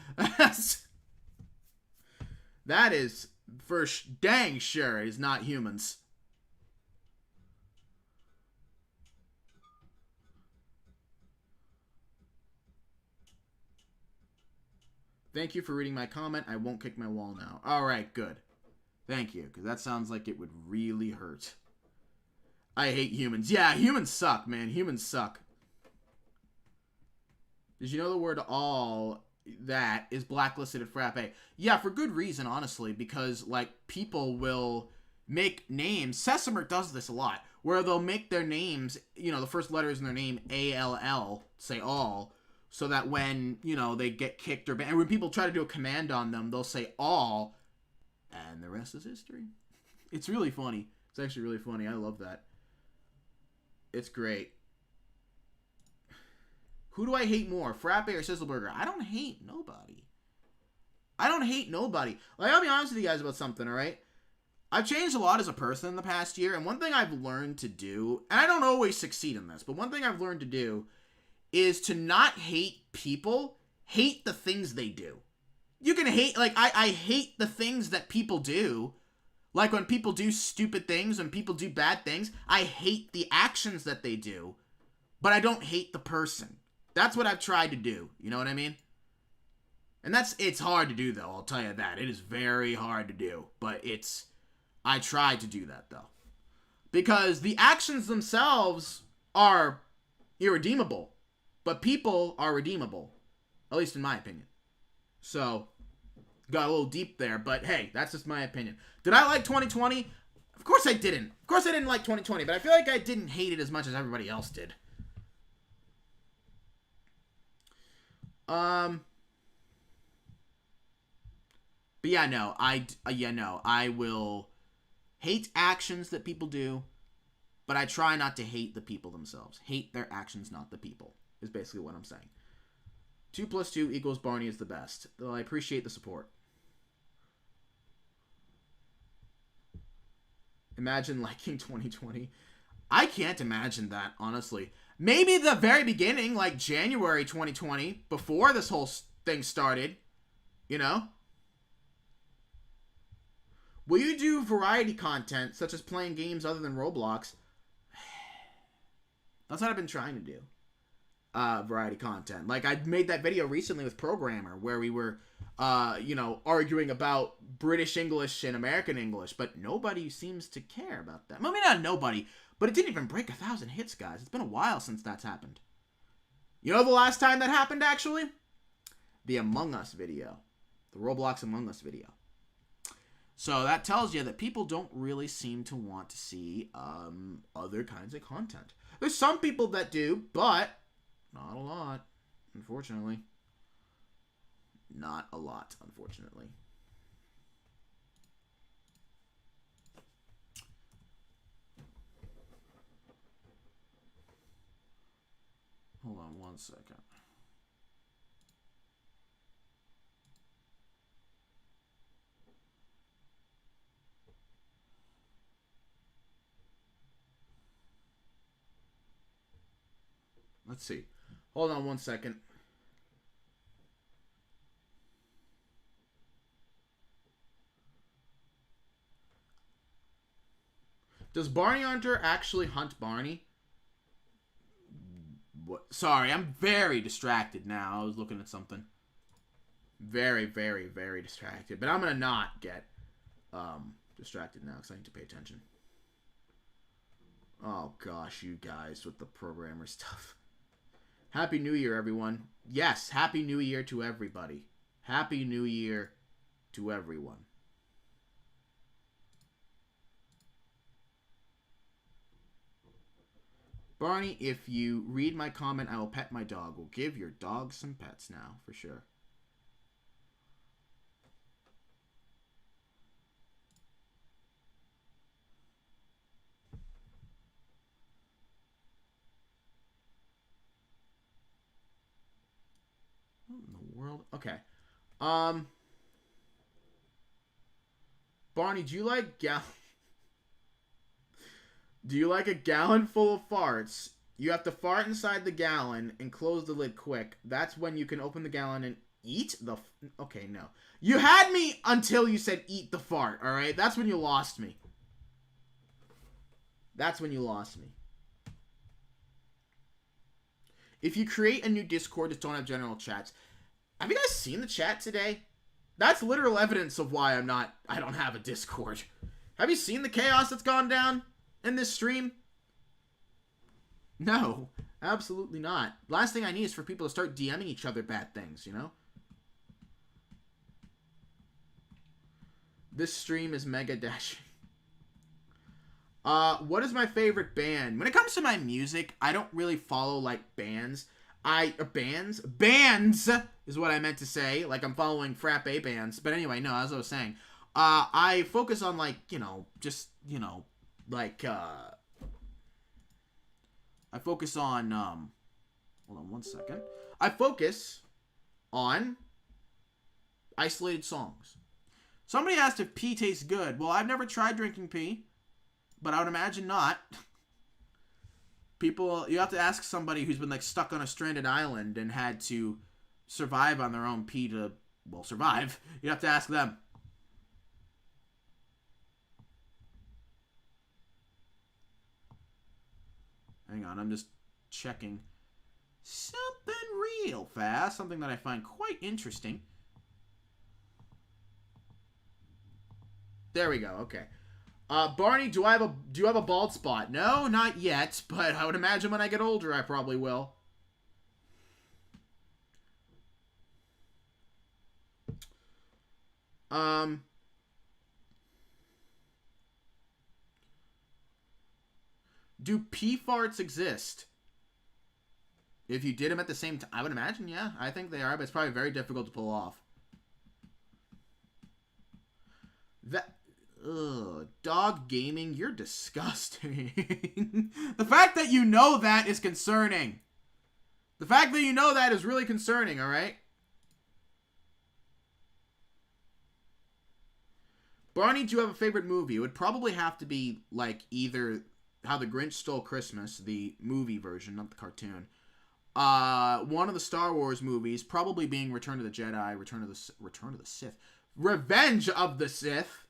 That is for dang sure is not humans. Thank you for reading my comment. I won't kick my wall now. All right, good. Thank you, because that sounds like it would really hurt. I hate humans. Yeah, humans suck, man. Humans suck. Did you know the word all that is blacklisted at Frappe? Yeah, for good reason, honestly, because, like, people will make names. Sesame does this a lot, where they'll make their names, you know, the first letters in their name, A-L-L, say all, so that when, you know, they get kicked or banned, and when people try to do a command on them, they'll say all, and the rest is history. It's really funny. It's actually really funny. I love that. It's great. Who do I hate more, Frappe or Sizzleburger? I don't hate nobody. I don't hate nobody. Like, I'll be honest with you guys about something, all right? I've changed a lot as a person in the past year, and one thing I've learned to do, and I don't always succeed in this, but one thing I've learned to do is to not hate people, hate the things they do. You can hate, like, I hate the things that people do. Like, when people do stupid things, when people do bad things, I hate the actions that they do, but I don't hate the person. That's what I've tried to do. You know what I mean? And it's hard to do, though. I'll tell you that. It is very hard to do. But I tried to do that, though. Because the actions themselves are irredeemable. But people are redeemable. At least in my opinion. So, got a little deep there. But hey, that's just my opinion. Did I like 2020? Of course I didn't. Of course I didn't like 2020. But I feel like I didn't hate it as much as everybody else did. But yeah, no, I will hate actions that people do, but I try not to hate the people themselves. Hate their actions, not the people, is basically what I'm saying. 2 + 2 = Barney is the best. Though I appreciate the support. Imagine liking 2020. I can't imagine that, honestly. Maybe the very beginning, like January 2020, before this whole thing started, you know? Will you do variety content, such as playing games other than Roblox? That's what I've been trying to do. Variety content. Like, I made that video recently with Programmer, where we were, you know, arguing about British English and American English, but nobody seems to care about that. Well, maybe not nobody, but it didn't even break 1,000 hits, guys. It's been a while since that's happened. You know the last time that happened, actually? The Among Us video. The Roblox Among Us video. So that tells you that people don't really seem to want to see other kinds of content. There's some people that do, but not a lot, unfortunately. Not a lot, unfortunately. Hold on 1 second. Let's see. Hold on 1 second. Does Barney Hunter actually hunt Barney? What? Sorry, I'm very distracted now. I was looking at something. Very, very, very distracted. But I'm going to not get distracted now because I need to pay attention. Oh, gosh, you guys with the programmer stuff. Happy New Year, everyone. Yes, Happy New Year to everybody. Happy New Year to everyone. Barney, if you read my comment, I will pet my dog. We'll give your dog some pets now, for sure. What in the world? Okay. Barney, do you like Do you like a gallon full of farts? You have to fart inside the gallon and close the lid quick. That's when you can open the gallon and eat the... Okay, no. You had me until you said eat the fart, alright? That's when you lost me. That's when you lost me. If you create a new Discord, just don't have general chats. Have you guys seen the chat today? That's literal evidence of why I don't have a Discord. Have you seen the chaos that's gone down in this stream? No, absolutely not. Last thing I need is for people to start DMing each other bad things, you know? This stream is mega dashing. What is my favorite band? When it comes to my music, I don't really follow, like, bands. Bands is what I meant to say. Like, I'm following frappe bands. But anyway, no, as I was saying, I focus on, like, you know, just, you know, like, I focus on, hold on one second. I focus on isolated songs. Somebody asked if pee tastes good. Well, I've never tried drinking pee, but I would imagine not. People, you have to ask somebody who's been, like, stuck on a stranded island and had to survive on their own pee to, well, survive. You have to ask them. Hang on, I'm just checking something real fast. Something that I find quite interesting. There we go, okay. Barney, do you have a bald spot? No, not yet, but I would imagine when I get older I probably will. Do pee farts exist? If you did them at the same time, I would imagine, yeah. I think they are, but it's probably very difficult to pull off. Dog gaming, you're disgusting. The fact that you know that is concerning. The fact that you know that is really concerning, alright? Barney, do you have a favorite movie? It would probably have to be, like, either How the Grinch Stole Christmas, the movie version, not the cartoon. One of the Star Wars movies, probably being Return of the Jedi, Return of the Sith. Revenge of the Sith.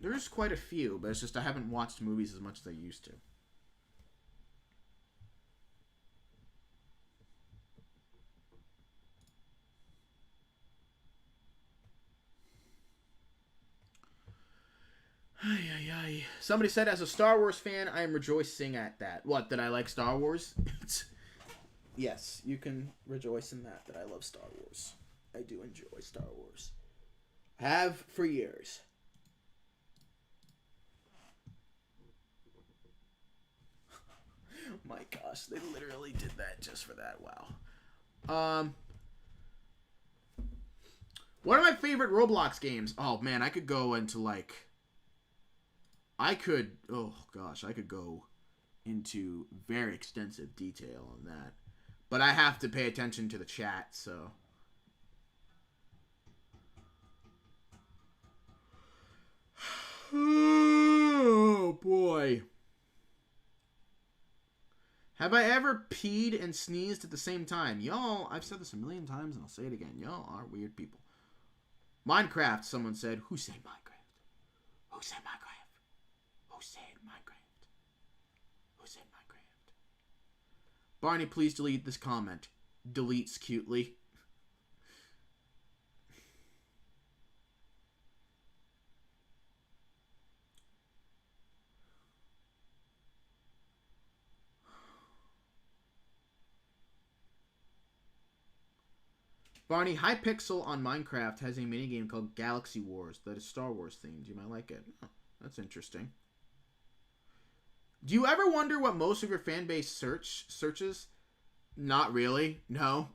There's quite a few, but it's just I haven't watched movies as much as I used to. Somebody said, as a Star Wars fan, I am rejoicing at that. What, that I like Star Wars? Yes, you can rejoice in that I love Star Wars. I do enjoy Star Wars. Have for years. My gosh, they literally did that just for that. Wow. What are my favorite Roblox games? Oh man, I could go into like I could go into very extensive detail on that. But I have to pay attention to the chat, so. Oh, boy. Have I ever peed and sneezed at the same time? Y'all, I've said this a million times and I'll say it again. Y'all are weird people. Minecraft, someone said. Who said Minecraft? Who said Minecraft? Who said Minecraft? Who said Minecraft? Barney, please delete this comment. Deletes cutely. Barney, Hypixel on Minecraft has a minigame called Galaxy Wars that is Star Wars themed. You might like it. Oh, that's interesting. Do you ever wonder what most of your fan base searches? Not really. No.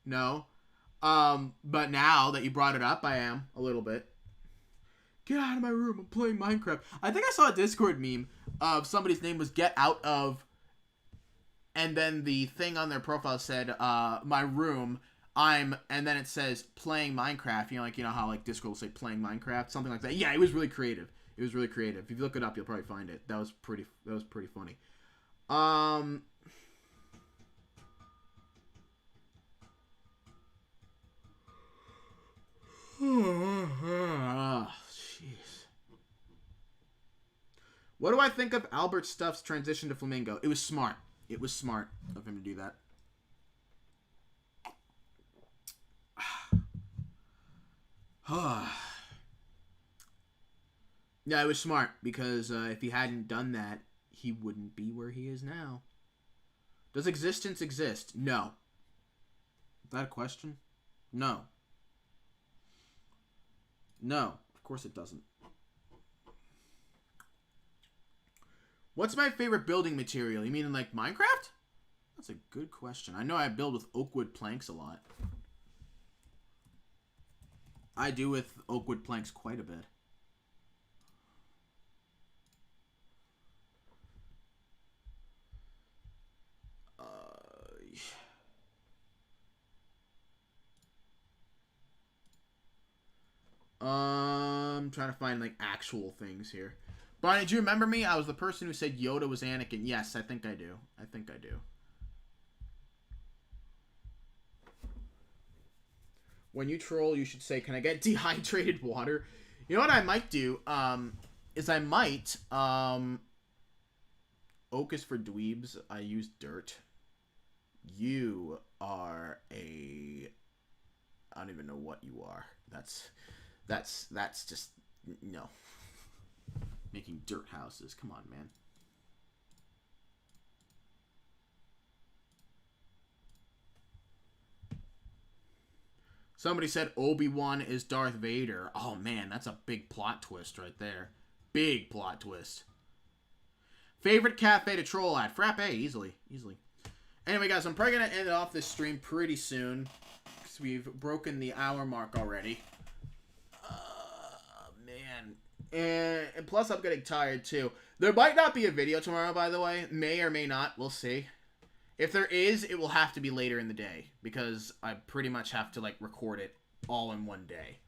But now that you brought it up, I am a little bit. Get out of my room. I'm playing Minecraft. I think I saw a Discord meme of somebody's name was Get Out of, and then the thing on their profile said, my room. And then it says playing Minecraft. You know how like Discord will say playing Minecraft, something like that. Yeah, it was really creative. If you look it up, you'll probably find it. That was pretty funny. Jeez. What do I think of Albert Stuff's transition to Flamingo? It was smart. It was smart of him to do that. Yeah, it was smart because if he hadn't done that, he wouldn't be where he is now. Does existence exist? No. Is that a question? No. No. Of course it doesn't. What's my favorite building material? You mean in like Minecraft? That's a good question. I know I build with oak wood planks a lot. I do with oak wood planks quite a bit. I'm trying to find like actual things here. Bonnie, do you remember me? I was the person who said Yoda was Anakin. Yes, I think I do. I think I do. When you troll, you should say, "Can I get dehydrated water?" You know what I might do? Is I might oak is for dweebs. I use dirt. You are a. I don't even know what you are. That's just no. Making dirt houses. Come on, man. Somebody said Obi-Wan is Darth Vader. Oh, man, that's a big plot twist right there. Big plot twist. Favorite cafe to troll at? Frappe, easily. Easily. Anyway, guys, I'm probably going to end off this stream pretty soon. Because we've broken the hour mark already. Man. And plus, I'm getting tired, too. There might not be a video tomorrow, by the way. May or may not. We'll see. If there is, it will have to be later in the day. Because I pretty much have to, like, record it all in one day.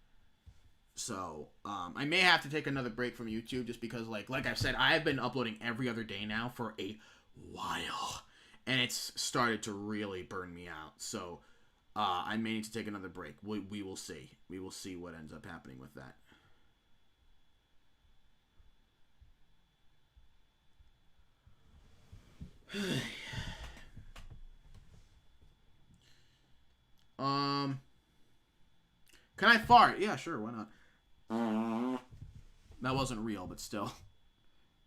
So, I may have to take another break from YouTube just because, like I've said, I have been uploading every other day now for a while. And it's started to really burn me out. So, I may need to take another break. We will see. We will see what ends up happening with that. Can I fart? Yeah, sure, why not? That wasn't real, but still.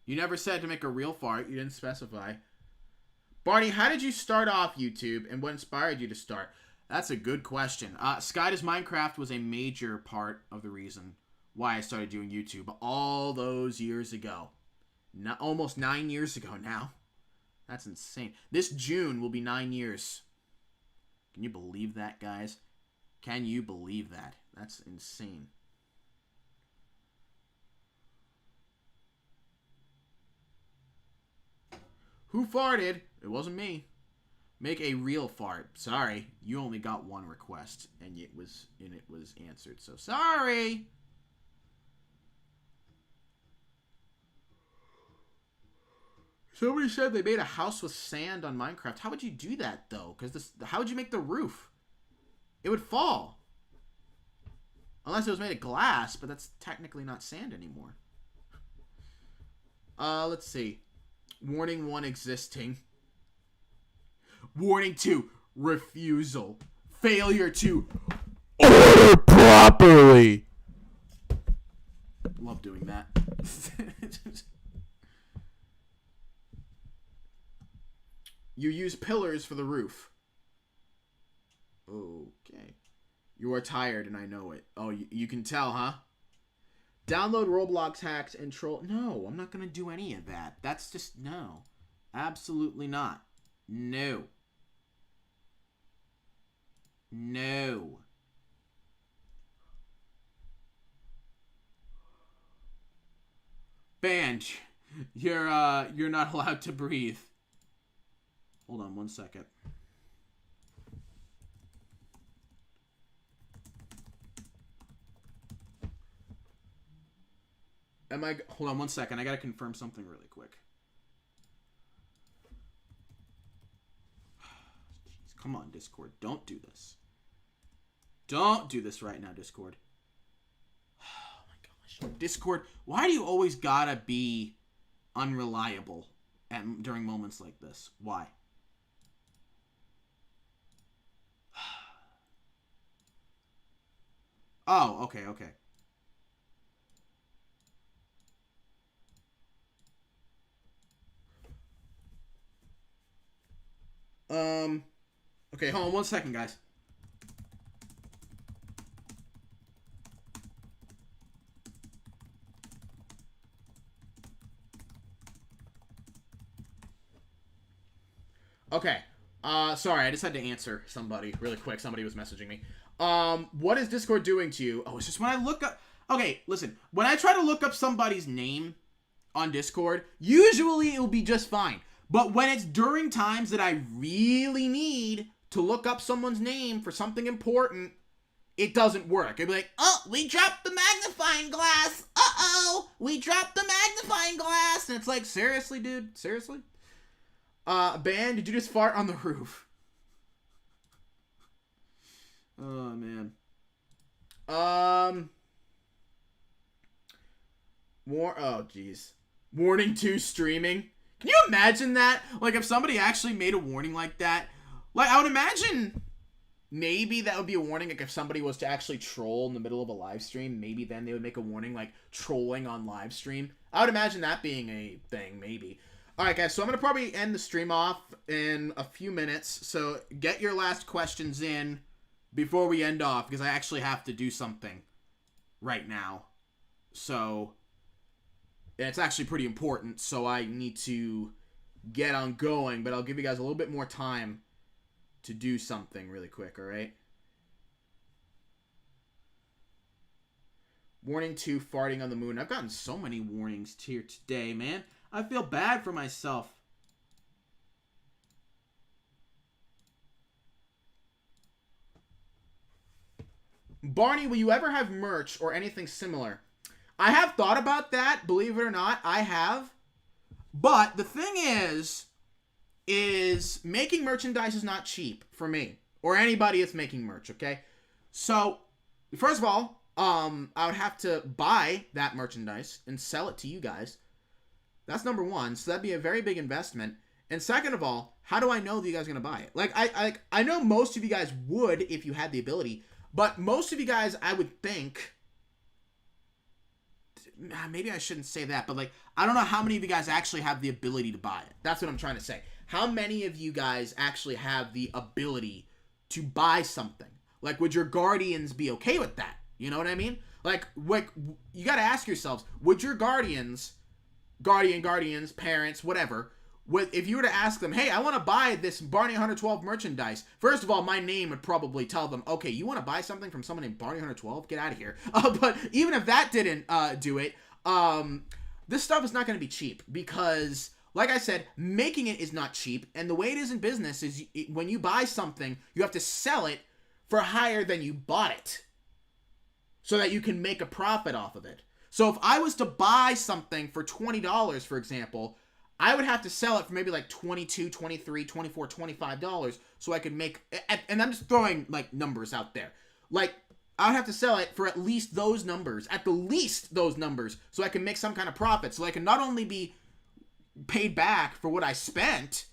You never said to make a real fart. You didn't specify. Barney, how did you start off YouTube, and what inspired you to start? That's a good question. Sky Does Minecraft was a major part of the reason why I started doing YouTube all those years ago. Almost 9 years ago now. That's insane. This June will be 9 years. Can you believe that, guys? Can you believe that? That's insane. Who farted? It wasn't me. Make a real fart. Sorry, you only got one request, and it was answered. So sorry. Somebody said they made a house with sand on Minecraft. How would you do that though? Because how would you make the roof? It would fall. Unless it was made of glass, but that's technically not sand anymore. Let's see. Warning 1 existing. Warning 2 refusal. Failure to order properly. Love doing that. You use pillars for the roof. Okay. You are tired and I know it. Oh, you can tell, huh? Download Roblox hacks and troll. No, I'm not going to do any of that. That's just, no. Absolutely not. No. No. Banned. You're not allowed to breathe. Hold on 1 second. Hold on 1 second. I gotta confirm something really quick. Jeez, come on, Discord. Don't do this. Don't do this right now, Discord. Oh my gosh. Discord, why do you always gotta be unreliable during moments like this? Why? Oh, okay. Okay, hold on 1 second, guys. Okay. Sorry, I just had to answer somebody really quick. Somebody was messaging me. What is Discord doing to you? Oh, it's just when I look up... Okay, listen. When I try to look up somebody's name on Discord, usually it'll be just fine. But when it's during times that I really need to look up someone's name for something important, it doesn't work. It'd be like, oh, we dropped the magnifying glass. Uh-oh, we dropped the magnifying glass. And it's like, seriously, dude? Seriously? Ben, did you just fart on the roof? Oh, man. Oh, jeez. Warning 2 streaming. Can you imagine that? Like, if somebody actually made a warning like that, like, I would imagine maybe that would be a warning, like, if somebody was to actually troll in the middle of a live stream, maybe then they would make a warning, like, trolling on live stream. I would imagine that being a thing, maybe. Alright, guys, so I'm going to probably end the stream off in a few minutes, so get your last questions in before we end off, because I actually have to do something right now. So, it's actually pretty important, so I need to get on going, but I'll give you guys a little bit more time to do something really quick, alright? Warning 2, farting on the moon. I've gotten so many warnings here today, man. I feel bad for myself. Barney, will you ever have merch or anything similar? I have thought about that, believe it or not. I have. But the thing is making merchandise is not cheap for me or anybody that's making merch, okay? So, first of all, I would have to buy that merchandise and sell it to you guys. That's number one. So that'd be a very big investment. And second of all, how do I know that you guys are going to buy it? Like, I know most of you guys would if you had the ability. But most of you guys, I would think... Maybe I shouldn't say that. But, like, I don't know how many of you guys actually have the ability to buy it. That's what I'm trying to say. How many of you guys actually have the ability to buy something? Like, would your guardians be okay with that? You know what I mean? Like you got to ask yourselves, would your guardians, parents, whatever, if you were to ask them, hey, I want to buy this Barney 112 merchandise, first of all, my name would probably tell them, okay, you want to buy something from someone named Barney 112? Get out of here. But even if that didn't do it, this stuff is not going to be cheap because, like I said, making it is not cheap. And the way it is in business is when you buy something, you have to sell it for higher than you bought it so that you can make a profit off of it. So if I was to buy something for $20, for example, I would have to sell it for maybe like $22, $23, $24, $25 so I could make, and I'm just throwing like numbers out there. Like, I would have to sell it for at least those numbers, at the least those numbers, so I can make some kind of profit. So I can not only be paid back for what I spent,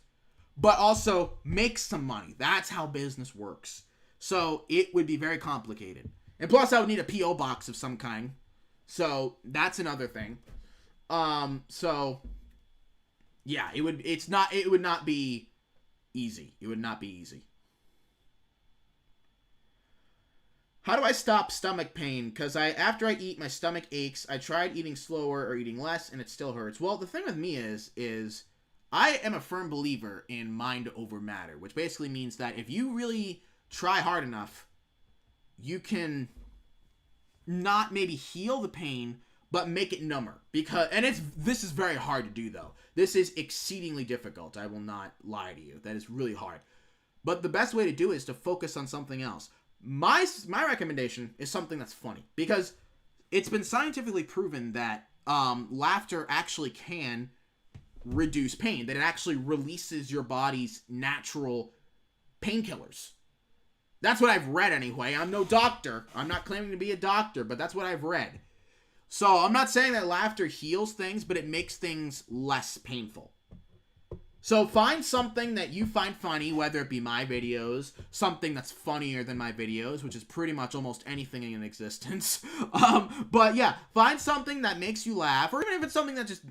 but also make some money. That's how business works. So it would be very complicated. And plus I would need a P.O. box of some kind. So that's another thing. So yeah, it would not be easy. It would not be easy. How do I stop stomach pain? Because after I eat, my stomach aches. I tried eating slower or eating less, and it still hurts. Well, the thing with me is I am a firm believer in mind over matter, which basically means that if you really try hard enough, you can not maybe heal the pain, but make it number. This is very hard to do, though. This is exceedingly difficult. I will not lie to you. That is really hard. But the best way to do it is to focus on something else. My recommendation is something that's funny, because it's been scientifically proven that laughter actually can reduce pain, that it actually releases your body's natural painkillers. That's what I've read anyway. I'm no doctor. I'm not claiming to be a doctor, but that's what I've read. So I'm not saying that laughter heals things, but it makes things less painful. So find something that you find funny, whether it be my videos, something that's funnier than my videos, which is pretty much almost anything in existence. But yeah, find something that makes you laugh, or even if it's something that just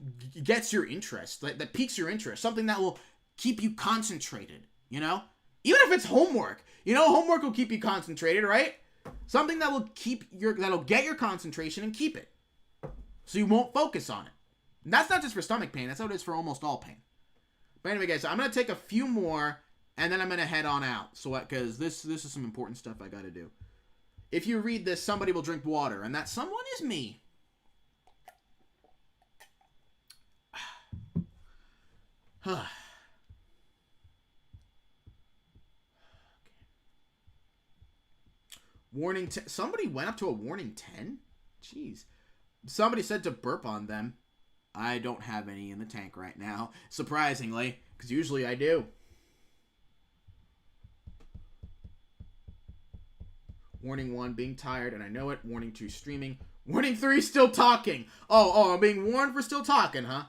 gets your interest, that piques your interest, something that will keep you concentrated. you know? Even if it's homework. You know, homework will keep you concentrated, right? Something that will that'll get your concentration and keep it. So you won't focus on it. And that's not just for stomach pain. That's how it is for almost all pain. But anyway, guys, I'm going to take a few more, and then I'm going to head on out. So, because this is some important stuff I got to do. If you read this, somebody will drink water, and that someone is me. Warning 10. Somebody went up to a warning 10? Jeez. Somebody said to burp on them. I don't have any in the tank right now, surprisingly, because usually I do. Warning 1, being tired, and I know it. Warning 2, streaming. Warning 3, still talking. Oh, I'm being warned for still talking, huh?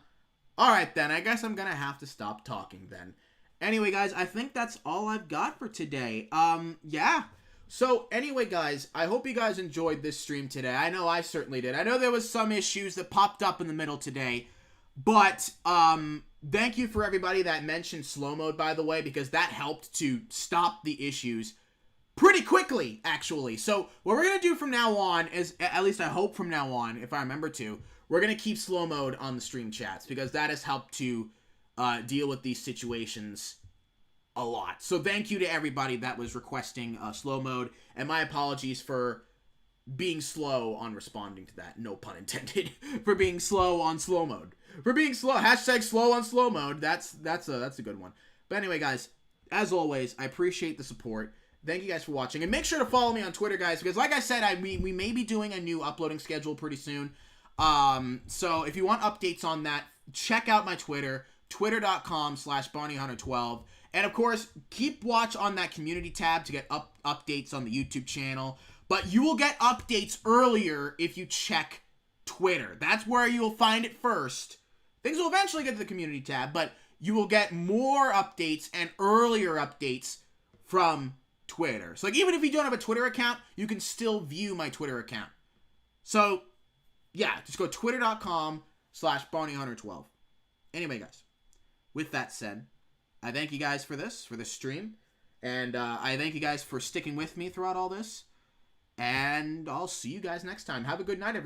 Alright then, I guess I'm gonna have to stop talking then. Anyway, guys, I think that's all I've got for today. Yeah. So, anyway, guys, I hope you guys enjoyed this stream today. I know I certainly did. I know there was some issues that popped up in the middle today, but, thank you for everybody that mentioned slow mode, by the way, because that helped to stop the issues pretty quickly, actually. So, what we're going to do from now on is, at least I hope from now on, if I remember to, we're going to keep slow mode on the stream chats, because that has helped to deal with these situations a lot. So thank you to everybody that was requesting slow mode, and my apologies for being slow on responding to that. No pun intended. For being slow on slow mode. For being slow. Hashtag slow on slow mode. That's a good one. But anyway, guys, as always, I appreciate the support. Thank you guys for watching, and make sure to follow me on Twitter, guys, because like I said, we may be doing a new uploading schedule pretty soon. So if you want updates on that, check out my Twitter, twitter.com/BonnieHunter12. And of course, keep watch on that community tab to get updates on the YouTube channel. But you will get updates earlier if you check Twitter. That's where you will find it first. Things will eventually get to the community tab, but you will get more updates and earlier updates from Twitter. So like, even if you don't have a Twitter account, you can still view my Twitter account. So yeah, just go twitter.com/BonnieHunter12. Anyway, guys, with that said, I thank you guys for this stream, and I thank you guys for sticking with me throughout all this, and I'll see you guys next time. Have a good night, everybody.